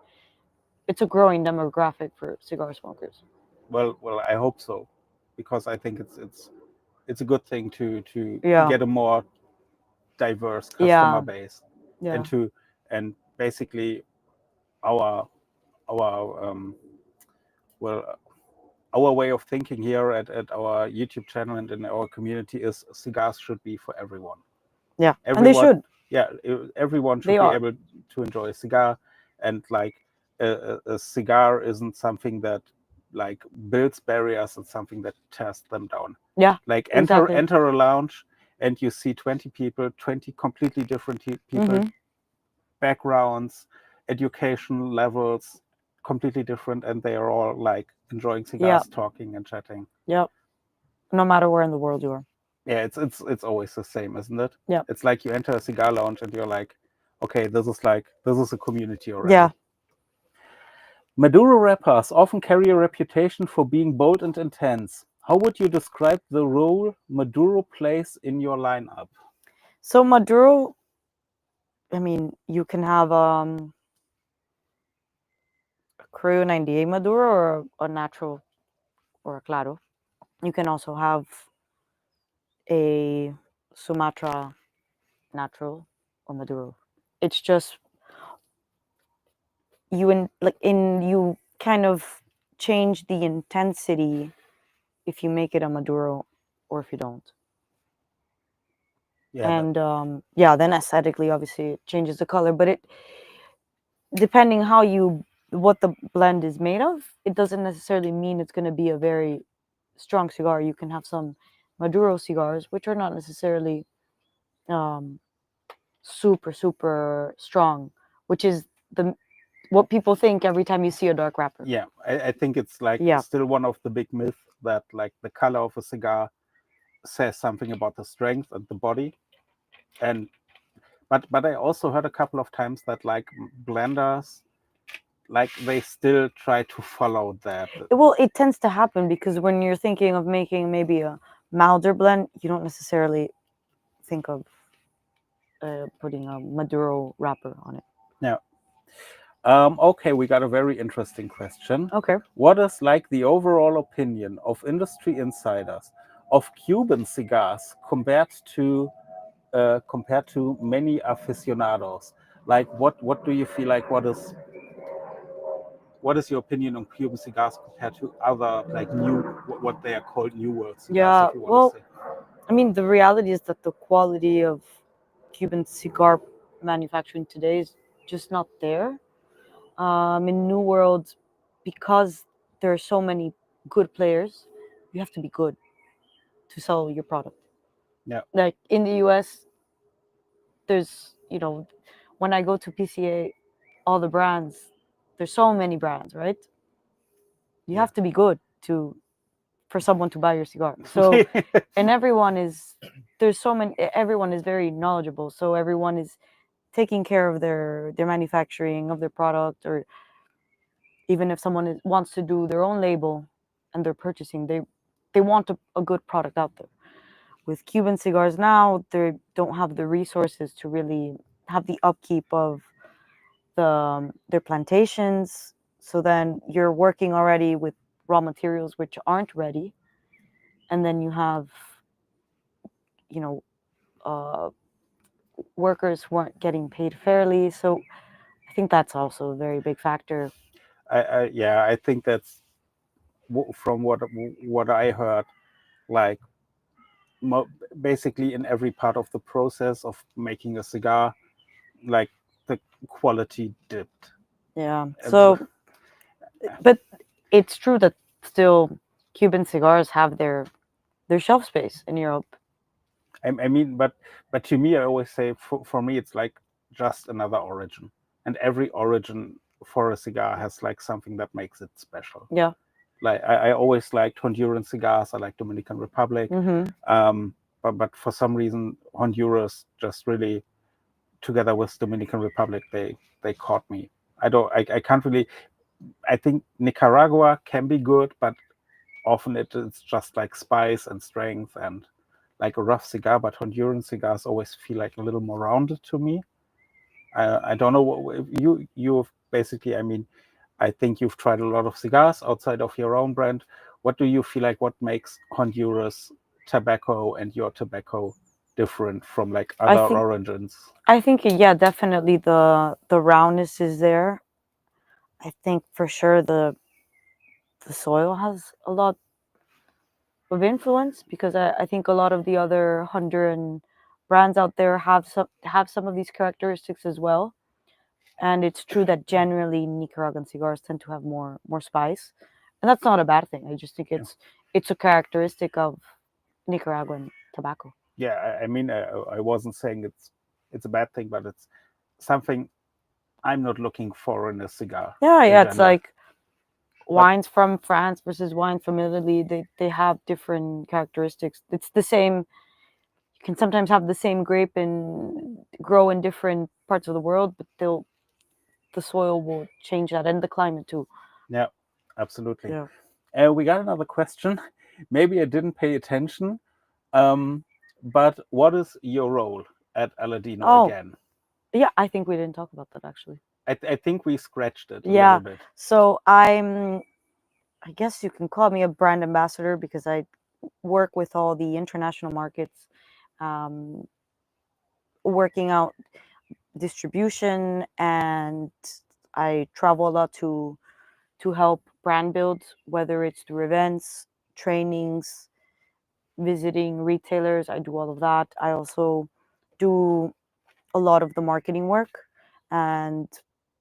demographic for cigar smokers. Well, I hope so, because I think it's a good thing to Yeah. get a more diverse customer Yeah. base, Yeah. and basically our well, our way of thinking here at our YouTube channel and in our community is cigars should be for everyone. Yeah. And they should. Yeah, everyone should They be are. able to enjoy a cigar, and like a cigar isn't something that like builds barriers. It's something that tears them down. Yeah. Like Exactly. enter a lounge and you see 20 people, 20 completely different people, backgrounds, education levels, completely different, and they are all like enjoying cigars, talking and chatting. Yep. No matter where in the world you are. Yeah, it's always the same, isn't it? Yeah. It's like you enter a cigar lounge and you're like, okay, this is a community already. Yeah. Maduro rappers often carry a reputation for being bold and intense. How would you describe the role Maduro plays in your lineup? So Maduro, I mean, you can have a Crew 98 Maduro or a natural or a Claro. You can also have a Sumatra natural or Maduro. It's just you kind of change the intensity if you make it a Maduro or if you don't. Yeah, And then aesthetically, obviously, it changes the color. But it, depending what the blend is made of, it doesn't necessarily mean it's going to be a very strong cigar. You can have some Maduro cigars, which are not necessarily um, super strong, which is what people think every time you see a dark wrapper. yeah. I think it's like Yeah. still one of the big myths that like the color of a cigar says something about the strength and the body. And but I also heard a couple of times that like blenders, like they still try to follow that. Well, it tends to happen because when you're thinking of making maybe a milder blend, you don't necessarily think of putting a Maduro wrapper on it. Yeah. Okay, we got a very interesting question. Okay. What is like the overall opinion of industry insiders of Cuban cigars compared to many aficionados? Like, what do you feel like? What is your opinion on Cuban cigars compared to other like what they are called new world cigars? Yeah, If you want well, to say. I mean, the reality is that the quality of Cuban cigar manufacturing today is just not there. In New World, because there are so many good players, you have to be good to sell your product. Yeah. Like in the US, there's, when I go to PCA, all the brands, there's so many brands, right? You Yeah. have to be good for someone to buy your cigar. So, and everyone is very knowledgeable. So everyone is taking care of their manufacturing of their product, or even if someone wants to do their own label and they're purchasing, they want a good product out there. With Cuban cigars now, they don't have the resources to really have the upkeep of their plantations. So then you're working already with raw materials which aren't ready, and then you have, workers who aren't getting paid fairly. So I think that's also a very big factor. I think that's from what I heard, like basically in every part of the process of making a cigar, like the quality dipped. Yeah. So, but it's true that still Cuban cigars have their shelf space in Europe. I mean, but to me, I always say for me, it's like just another origin, and every origin for a cigar has like something that makes it special. Yeah. Like I always liked Honduran cigars. I like Dominican Republic. But for some reason, Honduras just really, together with Dominican Republic, they caught me. I can't really. I think Nicaragua can be good, but often it's just like spice and strength and like a rough cigar. But Honduran cigars always feel like a little more rounded to me. I don't know what you've basically. I mean, I think you've tried a lot of cigars outside of your own brand. What do you feel like? What makes Honduras tobacco and your tobacco different from like other origins? I think yeah, definitely the roundness is there. I think for sure the soil has a lot of influence, because I think a lot of the other Honduran brands out there have some of these characteristics as well. And it's true that generally Nicaraguan cigars tend to have more spice, and that's not a bad thing. I just think it's a characteristic of Nicaraguan tobacco. Yeah, I mean, I wasn't saying it's a bad thing, but it's something I'm not looking for in a cigar. Yeah, it's like wines from France versus wines from Italy. They have different characteristics. It's the same. You can sometimes have the same grape and grow in different parts of the world, but the soil will change that, and the climate too. Yeah, absolutely. Yeah. We got another question. Maybe I didn't pay attention, but what is your role at Aladino again? Yeah, I think we didn't talk about that actually. I think we scratched it a little bit. So I guess you can call me a brand ambassador, because I work with all the international markets, working out distribution and I travel a lot to help brand build, whether it's through events, trainings, visiting retailers. I do all of that. I also do a lot of the marketing work, and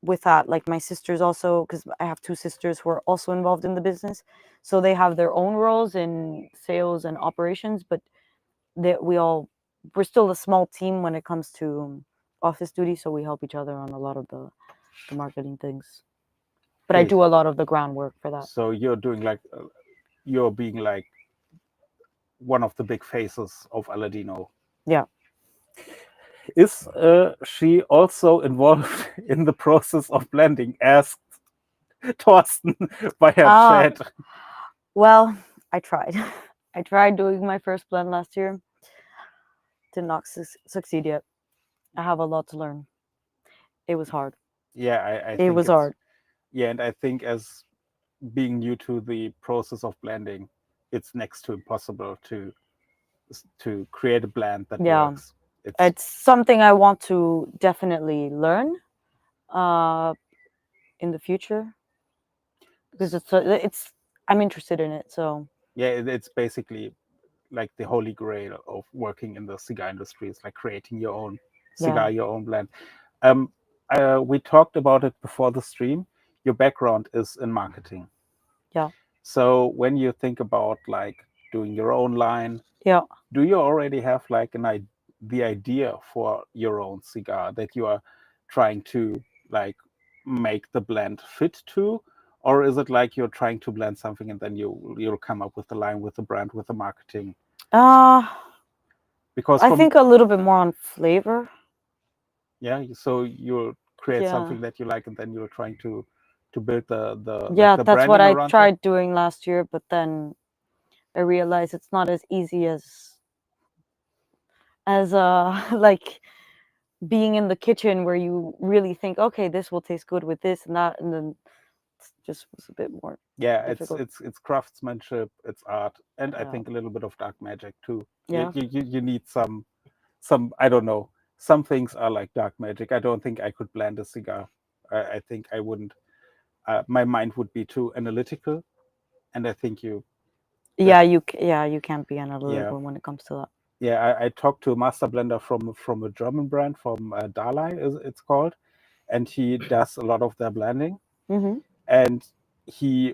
with that, like my sisters also, because I have two sisters who are also involved in the business, so they have their own roles in sales and operations, but we're still a small team when it comes to office duty, so we help each other on a lot of the marketing things. But I Okay. do a lot of the groundwork for that. So you're doing like you're being like one of the big faces of Aladino. Yeah. Is she also involved in the process of blending? Asked Thorsten via Ah. chat. Well, I tried. I tried doing my first blend last year. Did not succeed yet. I have a lot to learn. It was hard. Yeah, I It think was it's hard. yeah, and I think as being new to the process of blending, it's next to impossible to create a blend that Yeah. works. It's something I want to definitely learn in the future because it's I'm interested in it. So yeah, it's basically like the holy grail of working in the cigar industry. It's like creating your own cigar, your own blend. We talked about it before the stream. Your background is in marketing. Yeah. So when you think about like doing your own line, Yeah. do you already have like the idea for your own cigar that you are trying to like make the blend fit to? Or is it like you're trying to blend something and then you'll come up with the line, with the brand, with the marketing? Because I think a little bit more on flavor. yeah, so you'll create Yeah. something that you like and then you're trying to build the Yeah, like the that's what branding I around tried doing last year, but then I realized it's not as easy as like being in the kitchen where you really think, okay, this will taste good with this and that, and then it just was a bit more yeah, difficult. it's craftsmanship, it's art, and I Yeah. think a little bit of dark magic too. Yeah. You need some I don't know, some things are like dark magic. I don't think I could blend a cigar. I think I wouldn't. My mind would be too analytical, and I think Yeah, you can't be analytical when it comes to that. yeah, I talked to a master blender from a German brand, from Dalai, it's called, and he does a lot of their blending. Mm-hmm. And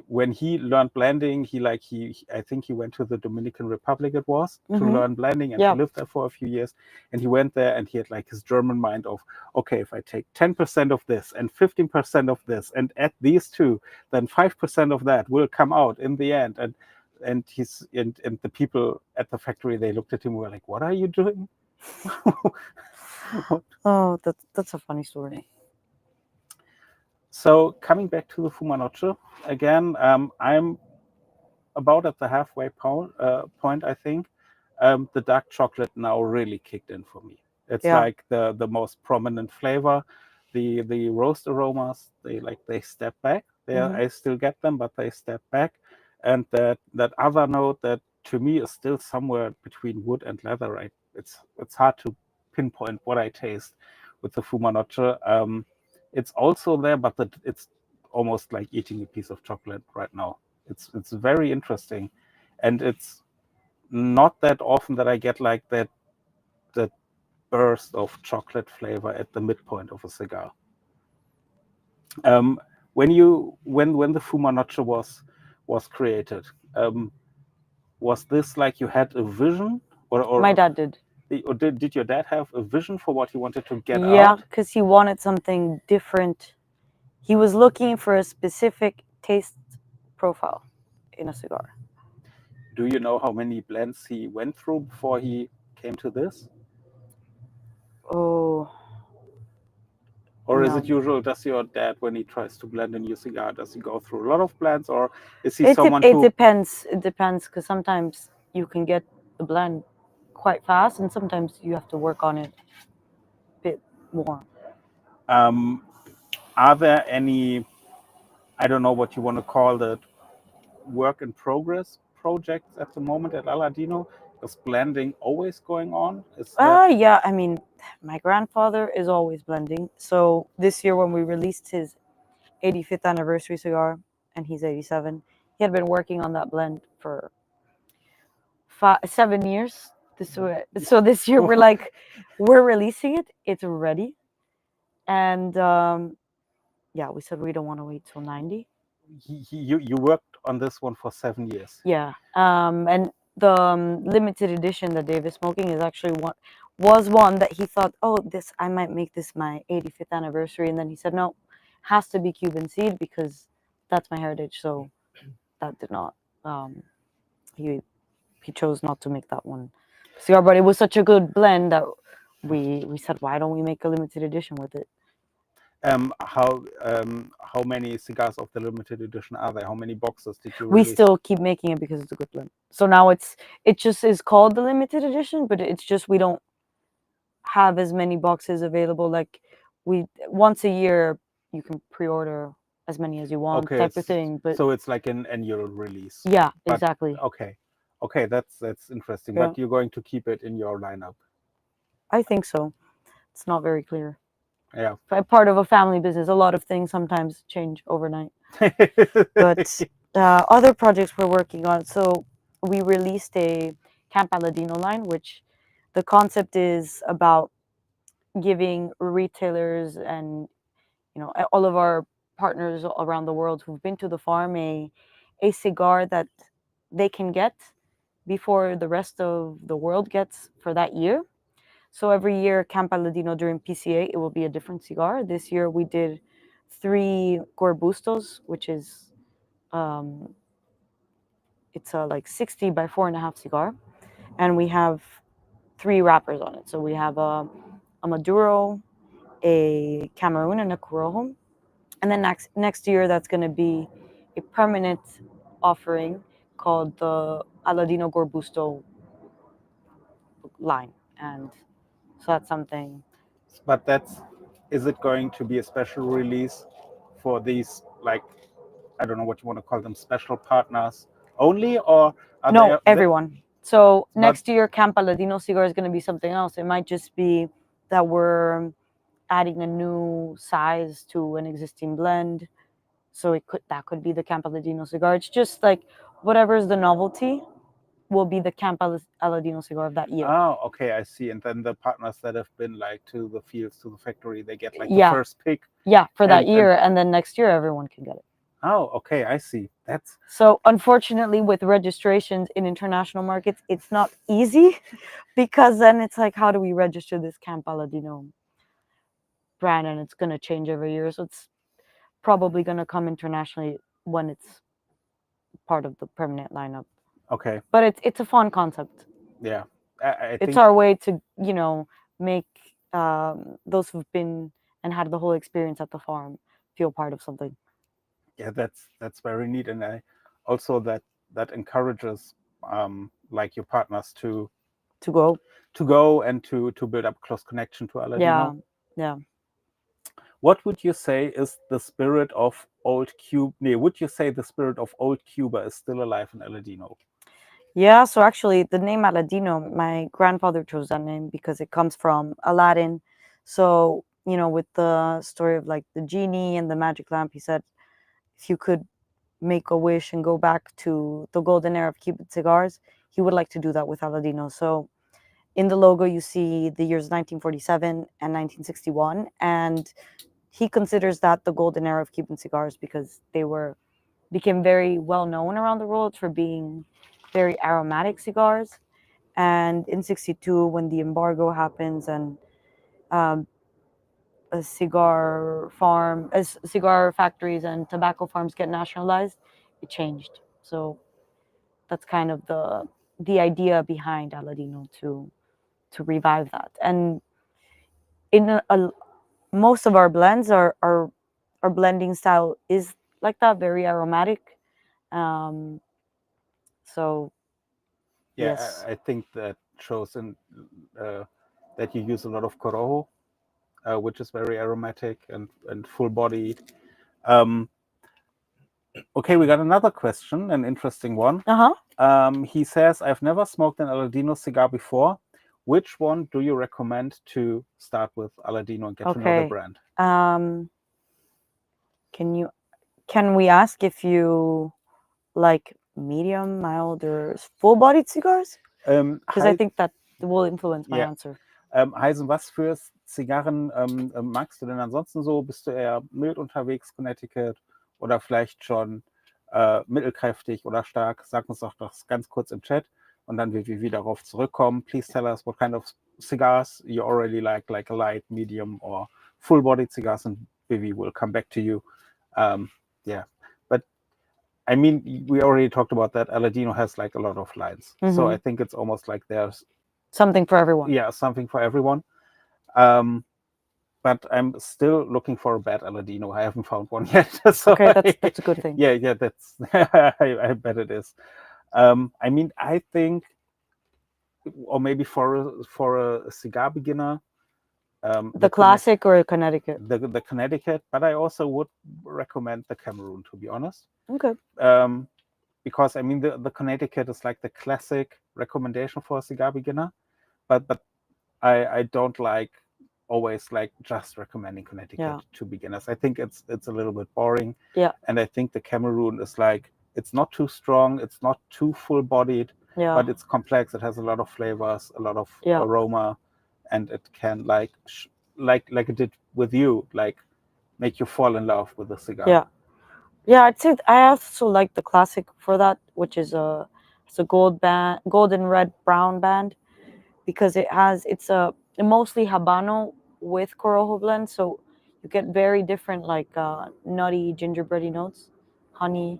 when he learned blending, I think he went to the Dominican Republic, it was, to learn blending, and he lived there for a few years. And he went there and he had like his German mind of, okay, if I take 10% of this and 15% of this and add these two, then 5% of that will come out in the end. And the people at the factory, they looked at him and were like, what are you doing? Oh, that's a funny story. So coming back to the Fuma Noche again, I'm about at the halfway point, I think. The dark chocolate now really kicked in for me. It's like the most prominent flavor. The roast aromas, they step back. I still get them, but they step back. And that other note that to me is still somewhere between wood and leather. Right? It's hard to pinpoint what I taste with the Fuma Noche. It's also there, but it's almost like eating a piece of chocolate right now. It's very interesting, and it's not that often that I get like that burst of chocolate flavor at the midpoint of a cigar. When the Fuma Noche was created, was this like you had a vision, or My dad did. Or did your dad have a vision for what he wanted to get out? Yeah, because he wanted something different. He was looking for a specific taste profile in a cigar. Do you know how many blends he went through before he came to this? Oh. Or is it usual, does your dad, when he tries to blend a new cigar, does he go through a lot of blends, or is he someone who... It depends. It depends, because sometimes you can get the blend quite fast, and sometimes you have to work on it a bit more. Are there any, I don't know what you want to call the work in progress projects at the moment at Aladino? Is blending always going on? Yeah, I mean, my grandfather is always blending. So this year when we released his 85th anniversary cigar, and he's 87. He had been working on that blend for 7 years. So this year we're releasing it. It's ready, and yeah, we said we don't want to wait till 90. You worked on this one for 7 years. Yeah, and the limited edition that Dave is smoking is actually one that he thought, oh, this I might make this my 85th anniversary, and then he said no, has to be Cuban seed because that's my heritage. So that did not. He chose not to make that one cigar, but it was such a good blend that we said, why don't we make a limited edition with it? How many cigars of the limited edition are there? How many boxes did you We release? still keep making it because it's a good blend. So now it just is called the limited edition, but it's just we don't have as many boxes available. Like once a year you can pre-order as many as you want, Okay, type of thing. But so it's like an annual release. yeah, But- exactly. Okay, that's interesting. Yeah. But you're going to keep it in your lineup. I think so. It's not very clear. Yeah. Part of a family business, a lot of things sometimes change overnight. But other projects we're working on. So we released a Camp Aladino line, which the concept is about giving retailers and all of our partners around the world who've been to the farm a cigar that they can get before the rest of the world gets for that year. So every year, Camp Aladino during PCA, it will be a different cigar. This year we did 3 Gorbustos, which is it's a like 60 by 4.5 cigar, and we have 3 wrappers on it. So we have a Maduro, a Cameroon, and a Corojo. And then next year, that's going to be a permanent offering called the Aladino Gorbusto line. And so that's something. But is it going to be a special release for these, like, I don't know what you want to call them, special partners only, or are No, everyone. So But- next year, Camp Aladino cigar is going to be something else. It might just be that we're adding a new size to an existing blend. So that could be the Camp Aladino cigar. It's just like whatever's the novelty will be the Camp Aladino cigar of that year. Oh, okay, I see. And then the partners that have been like to the fields, to the factory, they get like Yeah. the first pick. Yeah, for that And- year, and then next year everyone can get it. Oh, okay, I see. That's So unfortunately, with registrations in international markets, it's not easy because then it's like, how do we register this Camp Aladino brand? And it's going to change every year. So it's probably going to come internationally when it's part of the permanent lineup. okay. But it's a fun concept. Yeah, I It's think our way to make those who've been and had the whole experience at the farm feel part of something. yeah, that's very neat, and I also that encourages like your partners to go and to build up close connection to Aladino. yeah What would you say is the spirit of old Cuba? Would you say the spirit of old Cuba is still alive in Aladino? Yeah, so actually the name Aladino, my grandfather chose that name because it comes from Aladdin. So, with the story of like the genie and the magic lamp, he said, if you could make a wish and go back to the golden era of Cuban cigars, he would like to do that with Aladino. So in the logo, you see the years 1947 and 1961. And he considers that the golden era of Cuban cigars because they became very well known around the world for being very aromatic cigars. And in 62, when the embargo happens and cigar factories and tobacco farms get nationalized, it changed. So that's kind of the idea behind Aladino to revive that. And in most of our blends, our blending style is like that, very aromatic. So Yeah, yes. I think that shows in that you use a lot of Corojo, which is very aromatic and full bodied. Okay, we got another question, an interesting one. He says, I've never smoked an Aladino cigar before. Which one do you recommend to start with Aladino and get to know the Okay. brand? Can we ask if you like medium, mild, or full-bodied cigars? Because I think that will influence my Yeah. answer. Heisen, was für Zigarren magst du denn ansonsten so? Bist du eher mild unterwegs, Connecticut, oder vielleicht schon mittelkräftig oder stark? Sag uns doch das ganz kurz im Chat und dann wird wir wieder darauf zurückkommen. Please tell us what kind of cigars you already like a light, medium, or full-bodied cigars, and Vivi will come back to you. Yeah, but I mean, we already talked about that. Aladino has like a lot of lines, so I think it's almost like there's Something for everyone. yeah, something for everyone. But I'm still looking for a bad Aladino. I haven't found one yet. So Okay, that's a good thing. yeah, that's I bet it is. I mean, I think, or maybe for a cigar beginner, The classic or Connecticut? the Connecticut, but I also would recommend the Cameroon, to be honest. Okay. Because I mean, the Connecticut is like the classic recommendation for a cigar beginner, but I don't like always like just recommending Connecticut to beginners. I think it's a little bit boring. Yeah. And I think the Cameroon is like, it's not too strong, it's not too full-bodied, but it's complex. It has a lot of flavors, a lot of aroma, and it can like it did with you, like make you fall in love with the cigar. Yeah, I'd say I also like the classic for that, which is it's a golden red brown band, because it's a mostly Habano with Corojo blend, so you get very different like nutty gingerbready notes, honey.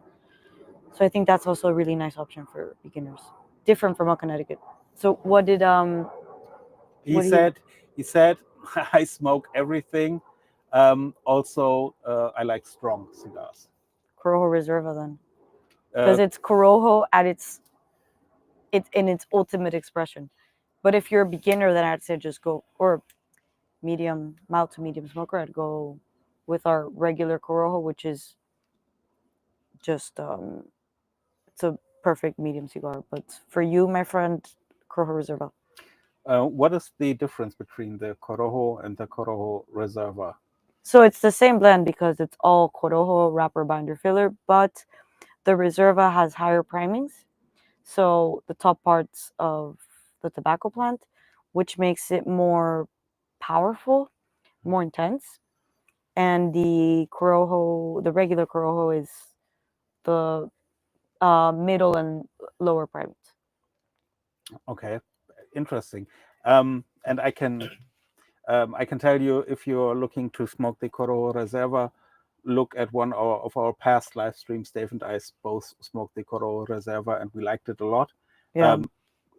So I think that's also a really nice option for beginners, different from a Connecticut. So what did he said I smoke everything. Also, I like strong cigars. Corojo Reserva then, because it's Corojo at it's in its ultimate expression. But if you're a beginner, then I'd say just go, or medium, mild to medium smoker, I'd go with our regular Corojo, which is just it's a perfect medium cigar. But for you, my friend, Corojo Reserva. What is the difference between the Corojo and the Corojo Reserva? So it's the same blend because it's all Corojo wrapper binder filler, but the Reserva has higher primings. So the top parts of the tobacco plant, which makes it more powerful, more intense. And the Corojo, the regular Corojo, is the middle and lower primings. Okay, interesting. And I can tell you, if you're looking to smoke the Corojo Reserva, look at one of our past live streams. Dave and I both smoked the Corojo Reserva and we liked it a lot. Yeah.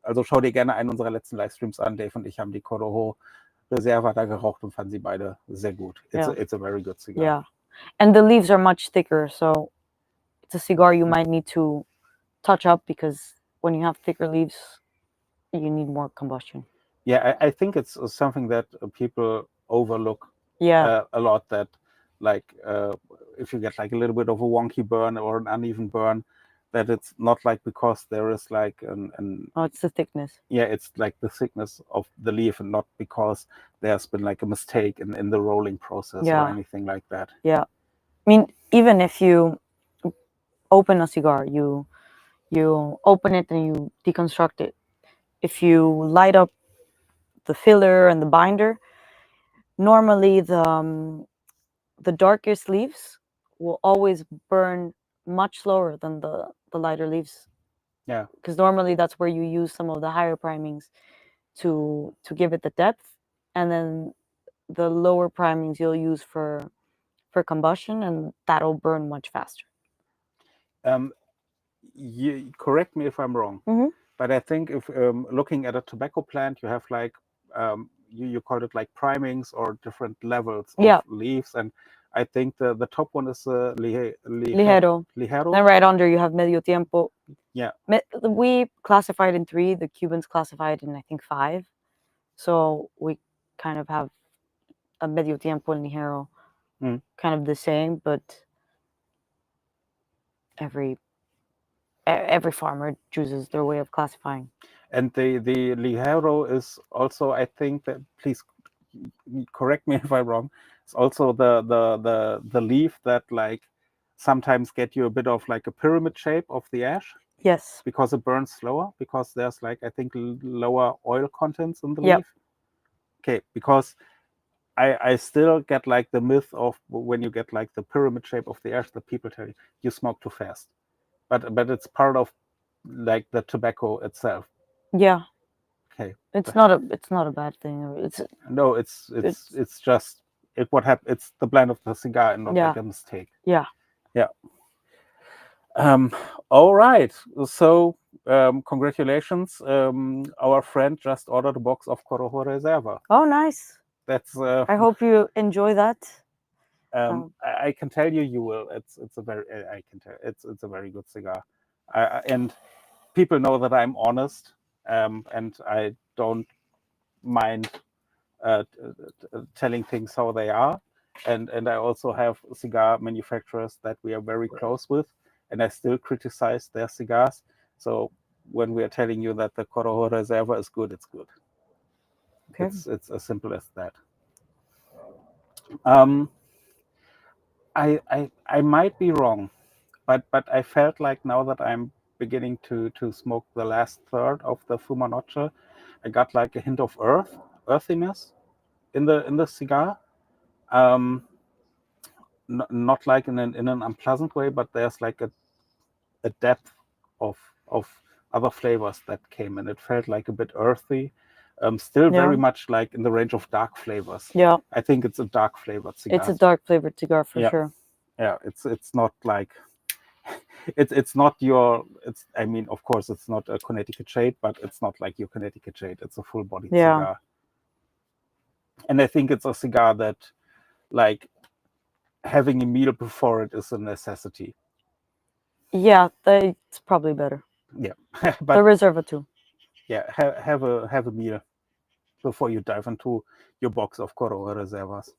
Also schau dir gerne einen unserer letzten Livestreams an. Dave und ich haben die Corojo Reserva da geraucht und fanden sie beide sehr gut. It's a very good cigar. Yeah, and the leaves are much thicker, so it's a cigar you might need to touch up, because when you have thicker leaves, you need more combustion. Yeah, I think it's something that people overlook Yeah. a lot, that like if you get like a little bit of a wonky burn or an uneven burn, that it's not like because there is like Oh, it's the thickness. Yeah, it's like the thickness of the leaf, and not because there's been like a mistake in the rolling process or anything like that. Yeah, I mean, even if you open a cigar, you open it and you deconstruct it. If you light up the filler and the binder, normally the darkest leaves will always burn much slower than the lighter leaves. Yeah, because normally that's where you use some of the higher primings to give it the depth, and then the lower primings you'll use for combustion, and that'll burn much faster. You correct me if I'm wrong, but I think if looking at a tobacco plant, you have like you call it like primings or different levels of leaves, and I think the top one is Ligero. Ligero. Then right under you have Medio Tiempo. Yeah. We classified in 3. The Cubans classified in, I think, 5. So we kind of have a Medio Tiempo and Ligero kind of the same, but every farmer chooses their way of classifying. And the Ligero is also, I think, that, please correct me if I'm wrong. It's also the leaf that like sometimes get you a bit of like a pyramid shape of the ash Yes. because it burns slower because there's like I think lower oil contents in the Yep. leaf. Okay, because I still get like the myth of when you get like the pyramid shape of the ash that people tell you smoke too fast, but it's part of like the tobacco itself. Yeah. Okay, It's not a bad thing. no, it's just what happened. It's the blend of the cigar and not Yeah. like a mistake. Yeah. Yeah. All right. So congratulations. Our friend just ordered a box of Corojo Reserva. Oh, nice. That's I hope you enjoy that. I can tell you will. It's a very I can tell it's a very good cigar. And people know that I'm honest, and I don't mind telling things how they are. And I also have cigar manufacturers that we are very close with, and I still criticize their cigars. So when we are telling you that the Corojo Reserva is good, it's good. Okay. It's as simple as that. I might be wrong, but I felt like now that I'm beginning to smoke the last third of the Fuma Noche, I got like a hint of earthiness in the cigar. Not like in an unpleasant way, but there's like a depth of other flavors that came in. It felt like a bit earthy. Still very Yeah. much like in the range of dark flavors. Yeah. I think it's a dark flavored cigar. It's a dark flavored cigar for Yeah. sure. Yeah, it's not like it's not your I mean, of course it's not a Connecticut shade, but it's not like your Connecticut shade. It's a full bodied Yeah. cigar. And I think it's a cigar that like having a meal before it is a necessity. Yeah, it's probably better. Yeah. The But Reserva too. yeah, have a meal before you dive into your box of Corojo Reservas.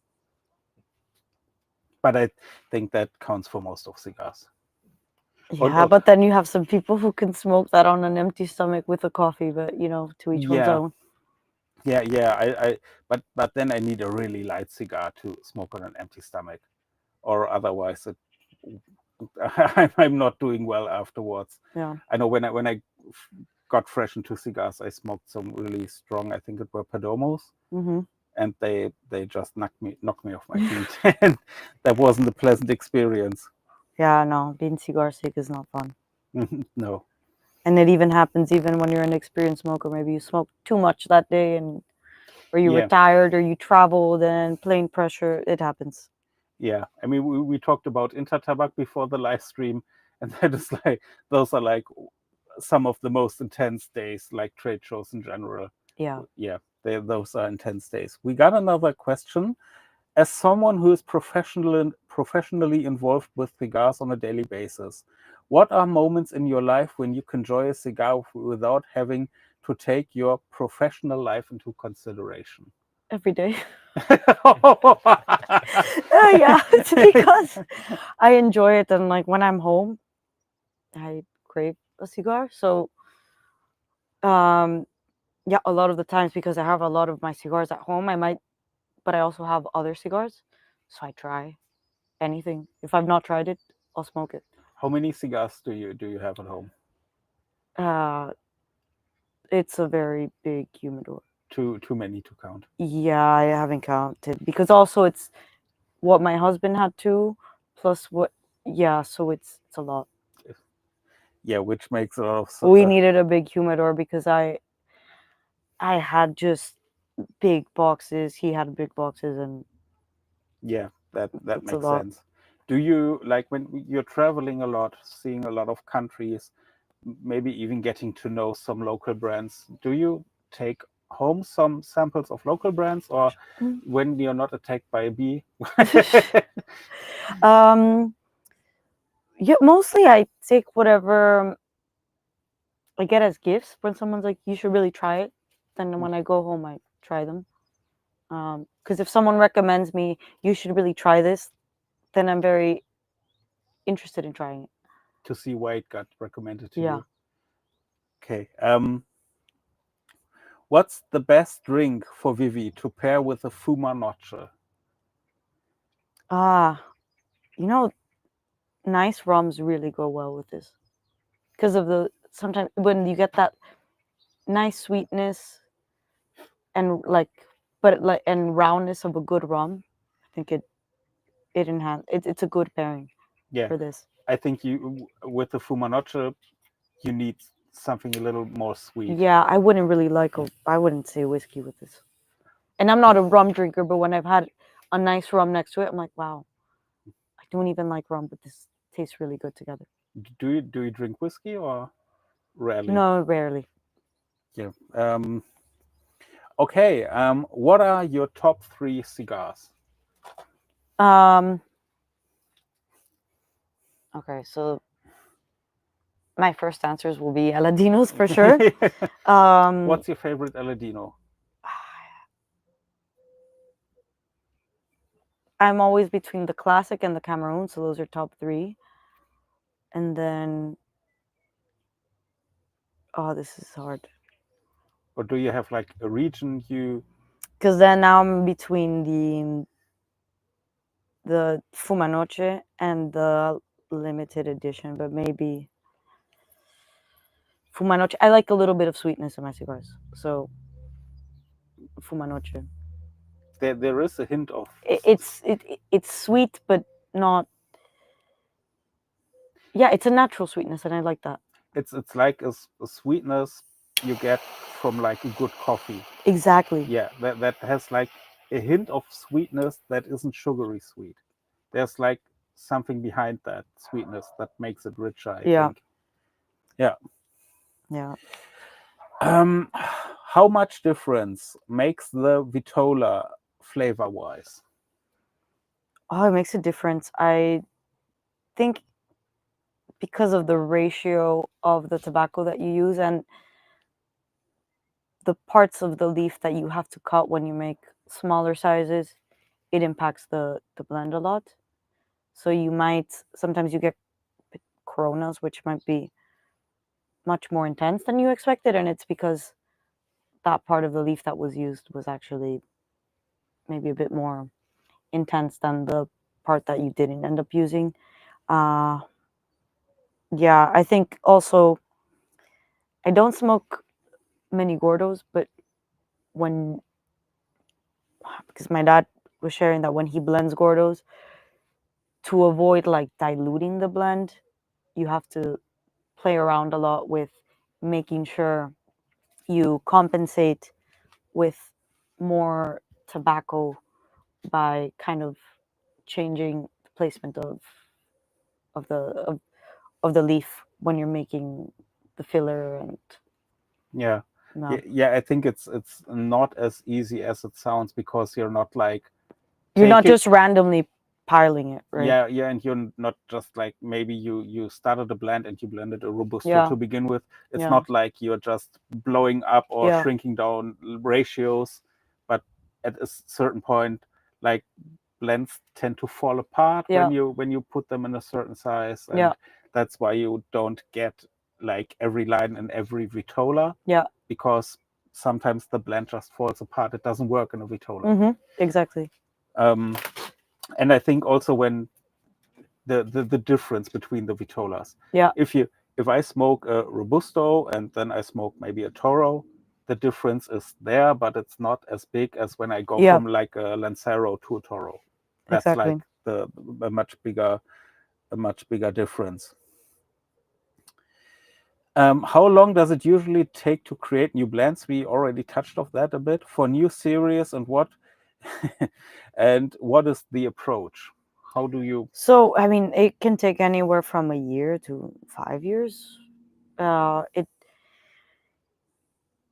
But I think that counts for most of cigars. Yeah, but then you have some people who can smoke that on an empty stomach with a coffee, but to each one's own. Yeah. But then I need a really light cigar to smoke on an empty stomach, or otherwise I'm not doing well afterwards. Yeah. I know when I got fresh into cigars, I smoked some really strong. I think it were Perdomos, and they just knocked me off my feet, and that wasn't a pleasant experience. Yeah, no, being cigar sick is not fun. No. And it even happens even when you're an experienced smoker. Maybe you smoked too much that day, or you were tired, or you traveled, and plane pressure. It happens. Yeah, I mean, we talked about Intertabak before the live stream, and that is like those are like some of the most intense days, like trade shows in general. Yeah, those are intense days. We got another question. As someone who is professionally involved with cigars on a daily basis, what are moments in your life when you can enjoy a cigar without having to take your professional life into consideration? every day. Yeah, it's because I enjoy it, and like when I'm home, I crave a cigar. So, yeah, a lot of the times because I have a lot of my cigars at home, but I also have other cigars, so I try anything. If I've not tried it, I'll smoke it. How many cigars do you have at home? It's a very big humidor. Too many to count. Yeah, I haven't counted because also it's what my husband had too, plus what. Yeah, so it's a lot. Yeah, which makes a lot of sense. We needed a big humidor because I had just big boxes. He had big boxes, and yeah, that it's makes sense. Do you like when you're traveling a lot, seeing a lot of countries, maybe even getting to know some local brands? Do you take home some samples of local brands, or when you're not attacked by a bee? Yeah, mostly I take whatever I get as gifts. When someone's like, "You should really try it," then when I go home, I try them. Because if someone recommends me, "You should really try this," then I'm very interested in trying it. To see why it got recommended to Yeah. you. Okay. What's the best drink for Vivi to pair with a Fuma Noche? You know, nice rums really go well with this because of the sometimes when you get that nice sweetness and and roundness of a good rum, I think it's a good pairing Yeah, for this. I think with the Fuma Noche, you need something a little more sweet. Yeah, I wouldn't say whiskey with this. And I'm not a rum drinker, but when I've had a nice rum next to it, I'm like, wow, I don't even like rum, but this tastes really good together. Do you drink whiskey or rarely? No, rarely. Yeah. Okay. What are your top 3 cigars? Um, okay, so my first answers will be Aladinos for sure. What's your favorite Aladino? I'm always between the classic and the Cameroon, so those are top 3. And then, oh, this is hard. Or do you have like a region you? Because then now I'm between the Fumanoche and the limited edition, but maybe Fumanoche. I like a little bit of sweetness in my cigars, so Fumanoche. There is a hint of. It's sweet, but not. Yeah, it's a natural sweetness, and I like that. It's like a sweetness you get from like a good coffee. Exactly. Yeah, that has like a hint of sweetness that isn't sugary sweet. There's like something behind that sweetness that makes it richer, I think. Yeah. Yeah. How much difference makes the Vitola flavor wise? Oh, it makes a difference. I think because of the ratio of the tobacco that you use and the parts of the leaf that you have to cut when you make smaller sizes, it impacts the blend a lot. So you might sometimes you get coronas which might be much more intense than you expected, and it's because that part of the leaf that was used was actually maybe a bit more intense than the part that you didn't end up using. Yeah, I think also I don't smoke many Gordos, but when because my dad was sharing that when he blends Gordos, to avoid like diluting the blend, you have to play around a lot with making sure you compensate with more tobacco by kind of changing the placement of the of the leaf when you're making the filler and Yeah. no. Yeah, I think it's not as easy as it sounds because you're not like You're not taking just randomly piling it, right? yeah, and you're not just like maybe you started a blend and you blended a robusto Yeah. to begin with. It's Yeah. not like you're just blowing up or Yeah. shrinking down ratios, but at a certain point, like blends tend to fall apart Yeah. when you put them in a certain size, and Yeah. that's why you don't get like every line in every Vitola. Yeah. Because sometimes the blend just falls apart. It doesn't work in a Vitola. Mm-hmm. Exactly. And I think also when the difference between the Vitolas. Yeah. If I smoke a Robusto and then I smoke maybe a Toro, the difference is there, but it's not as big as when I go Yeah. from like a Lancero to a Toro. That's Exactly. like a much bigger difference. How long does it usually take to create new blends? We already touched off that a bit for new series, and what is the approach? How do you? So I mean, it can take anywhere from a year to 5 years.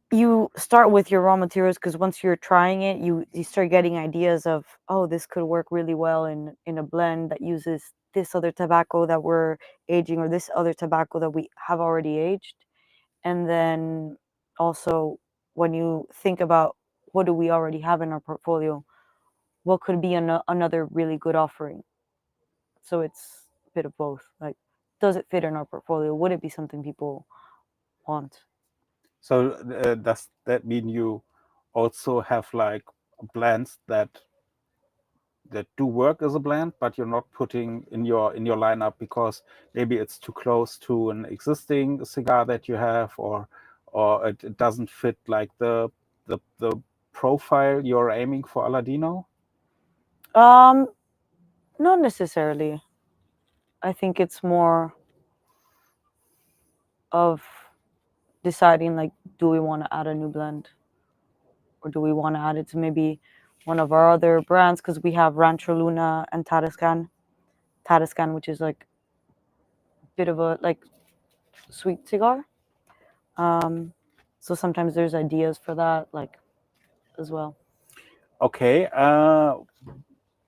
You start with your raw materials because once you're trying it, you start getting ideas of, oh, this could work really well in a blend that uses this other tobacco that we're aging or this other tobacco that we have already aged. And then also when you think about what do we already have in our portfolio, what could be another really good offering. So it's a bit of both. Like, does it fit in our portfolio? Would it be something people want? So does that mean you also have like blends that do work as a blend, but you're not putting in your lineup because maybe it's too close to an existing cigar that you have, or it doesn't fit like the profile you're aiming for Aladino? Not necessarily. I think it's more of deciding like, do we want to add a new blend, or do we want to add it to maybe one of our other brands? Because we have Rancho Luna and Tarascan, which is like a bit of a like sweet cigar. So sometimes there's ideas for that, like as well. Okay.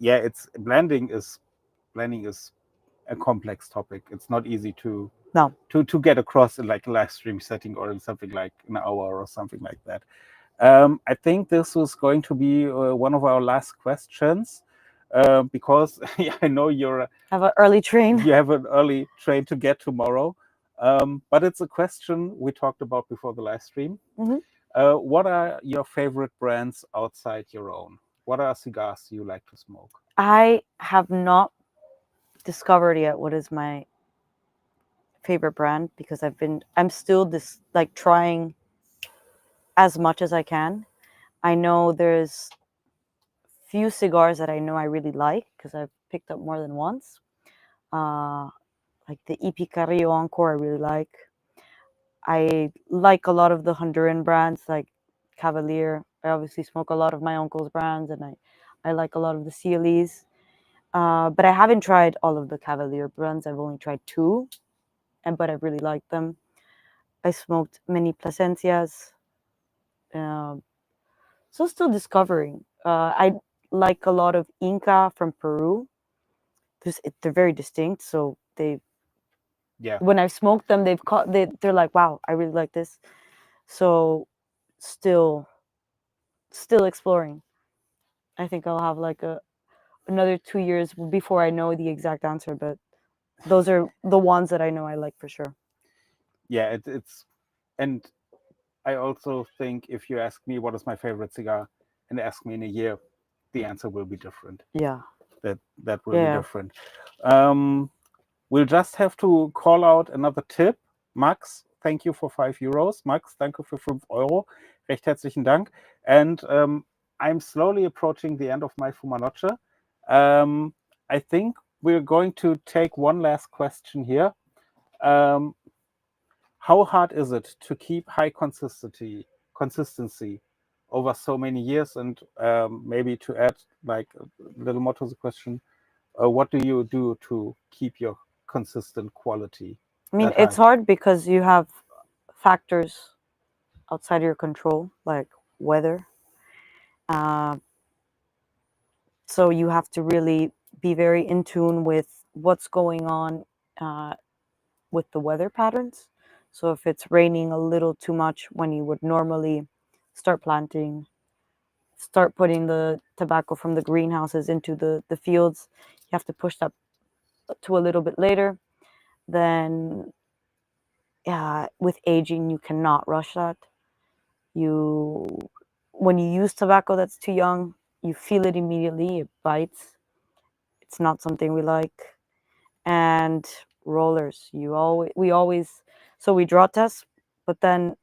Yeah, it's blending is a complex topic. It's not easy to No. get across in like a live stream setting or in something like an hour or something like that. I think this was going to be one of our last questions because I know Have an early train. you have an early train to get tomorrow. But it's a question we talked about before the live stream. Mhm. What are your favorite brands outside your own? What are cigars you like to smoke? I have not discovered yet what is my favorite brand, because I'm still this like trying as much as I can. I know there's few cigars that I know I really like because I've picked up more than once. Like the EP Carrillo Encore, I really like. I like a lot of the Honduran brands like Cavalier. I obviously smoke a lot of my uncle's brands, and I like a lot of the CLEs. But I haven't tried all of the Cavalier brands. I've only tried two, but I really like them. I smoked many Plasencias. So still discovering. I like a lot of Inca from Peru. They're very distinct. So Yeah, when I've smoked them, they're like, wow, I really like this. So still exploring. I think I'll have like another 2 years before I know the exact answer, but those are the ones that I know I like for sure. yeah, it's and I also think if you ask me what is my favorite cigar and ask me in a year, the answer will be different. Yeah. That will be Yeah. different. We'll just have to call out another tip. Max, thank you for 5 Euros. Max, danke für 5 Euro. Recht herzlichen Dank. And I'm slowly approaching the end of my Fumanoche. I think we're going to take one last question here. How hard is it to keep high consistency over so many years? And maybe to add like a little more to the question, what do you do to keep your consistent quality? I mean, that it's high? hard because you have factors outside your control, like weather. Uh, so you have to really be very in tune with what's going on uh, with the weather patterns. So if it's raining a little too much when you would normally start planting, start putting the tobacco from the greenhouses into the fields, you have to push that to a little bit later. Then with aging, you cannot rush that. When you use tobacco that's too young, you feel it immediately. It bites. It's not something we like. And rollers, we always so we draw test, but then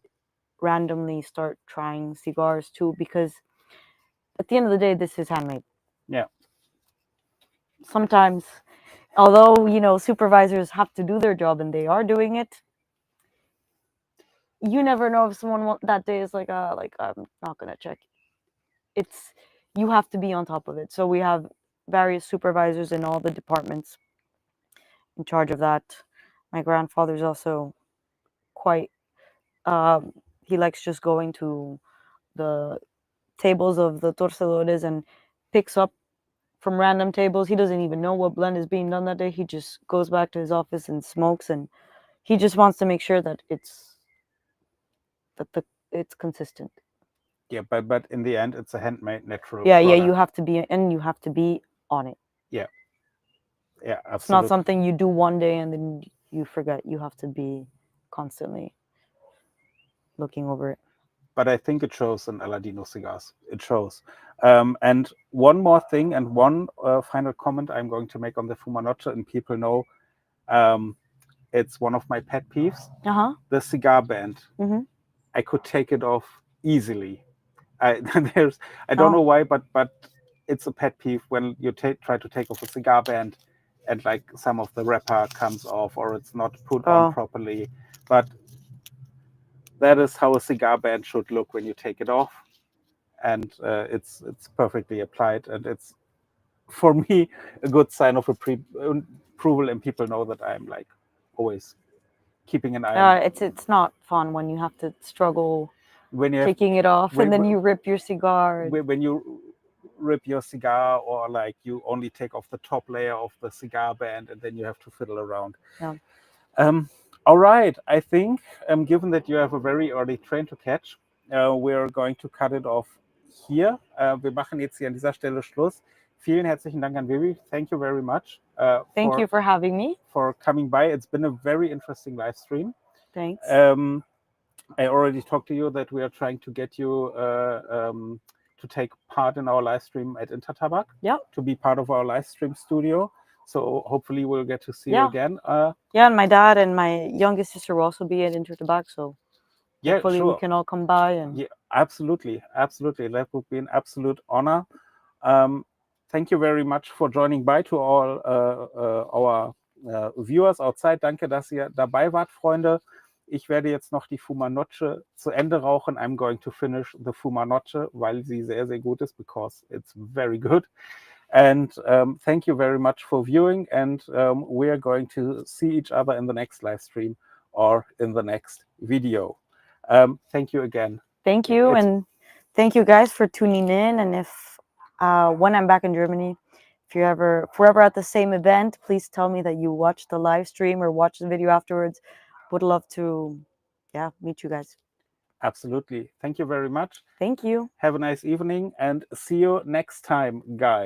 randomly start trying cigars too, because at the end of the day, this is handmade. Yeah. Sometimes, although supervisors have to do their job and they are doing it, you never know if someone that day is like I'm not gonna check. You have to be on top of it. So we have various supervisors in all the departments in charge of that. My grandfather's also quite he likes just going to the tables of the torcedores and picks up from random tables. He doesn't even know what blend is being done that day. He just goes back to his office and smokes, and he just wants to make sure that it's consistent. Yeah, but in the end, it's a handmade natural Yeah, product. you have to be on it. Yeah, yeah, It's not absolutely. something you do one day and then you forget. You have to be constantly. looking over it. But I think it shows in Aladino cigars. It shows. And one more thing, and one final comment I'm going to make on the Fumanoche, and people know it's one of my pet peeves. The cigar band. Mm-hmm. I could take it off easily. I don't Oh. know why, but it's a pet peeve when you try to take off a cigar band, and like some of the wrapper comes off or it's not put on Oh. properly. But that is how a cigar band should look when you take it off, and it's perfectly applied, and it's for me a good sign of approval, and people know that I'm like always keeping an eye on It's not fun when you have to struggle when you have, taking it off and then when- you rip your cigar. when you rip your cigar, or like you only take off the top layer of the cigar band and then you have to fiddle around. Yeah. All right, I think given that you have a very early train to catch, we're going to cut it off here. Wir machen jetzt hier an dieser Stelle Schluss. Vielen herzlichen Dank an Vivi. Thank you very much. Thank you for having me. For coming by. It's been a very interesting live stream. Thanks. I already talked to you that we are trying to get you to take part in our live stream at Intertabak. Yeah. To be part of our live stream studio. So hopefully we'll get to see you Yeah. again. Yeah, and my dad and my youngest sister will also be at Intertabak, so Yeah, hopefully sure. we can all come by and Yeah, absolutely. That would be an absolute honor. Thank you very much for joining by to all our viewers outside. Danke, dass ihr dabei wart, Freunde. Ich werde jetzt noch die Fumanoche zu Ende rauchen. I'm going to finish the Fumanoche, weil sie sehr, sehr gut ist, because it's very good. And thank you very much for viewing, and we are going to see each other in the next live stream or in the next video. Thank you again. thank you. And thank you guys for tuning in. And if when I'm back in Germany, if we're ever at the same event, please tell me that you watched the live stream or watched the video afterwards. Would love to meet you guys. Absolutely. Thank you very much. Thank you. Have a nice evening and see you next time, guys.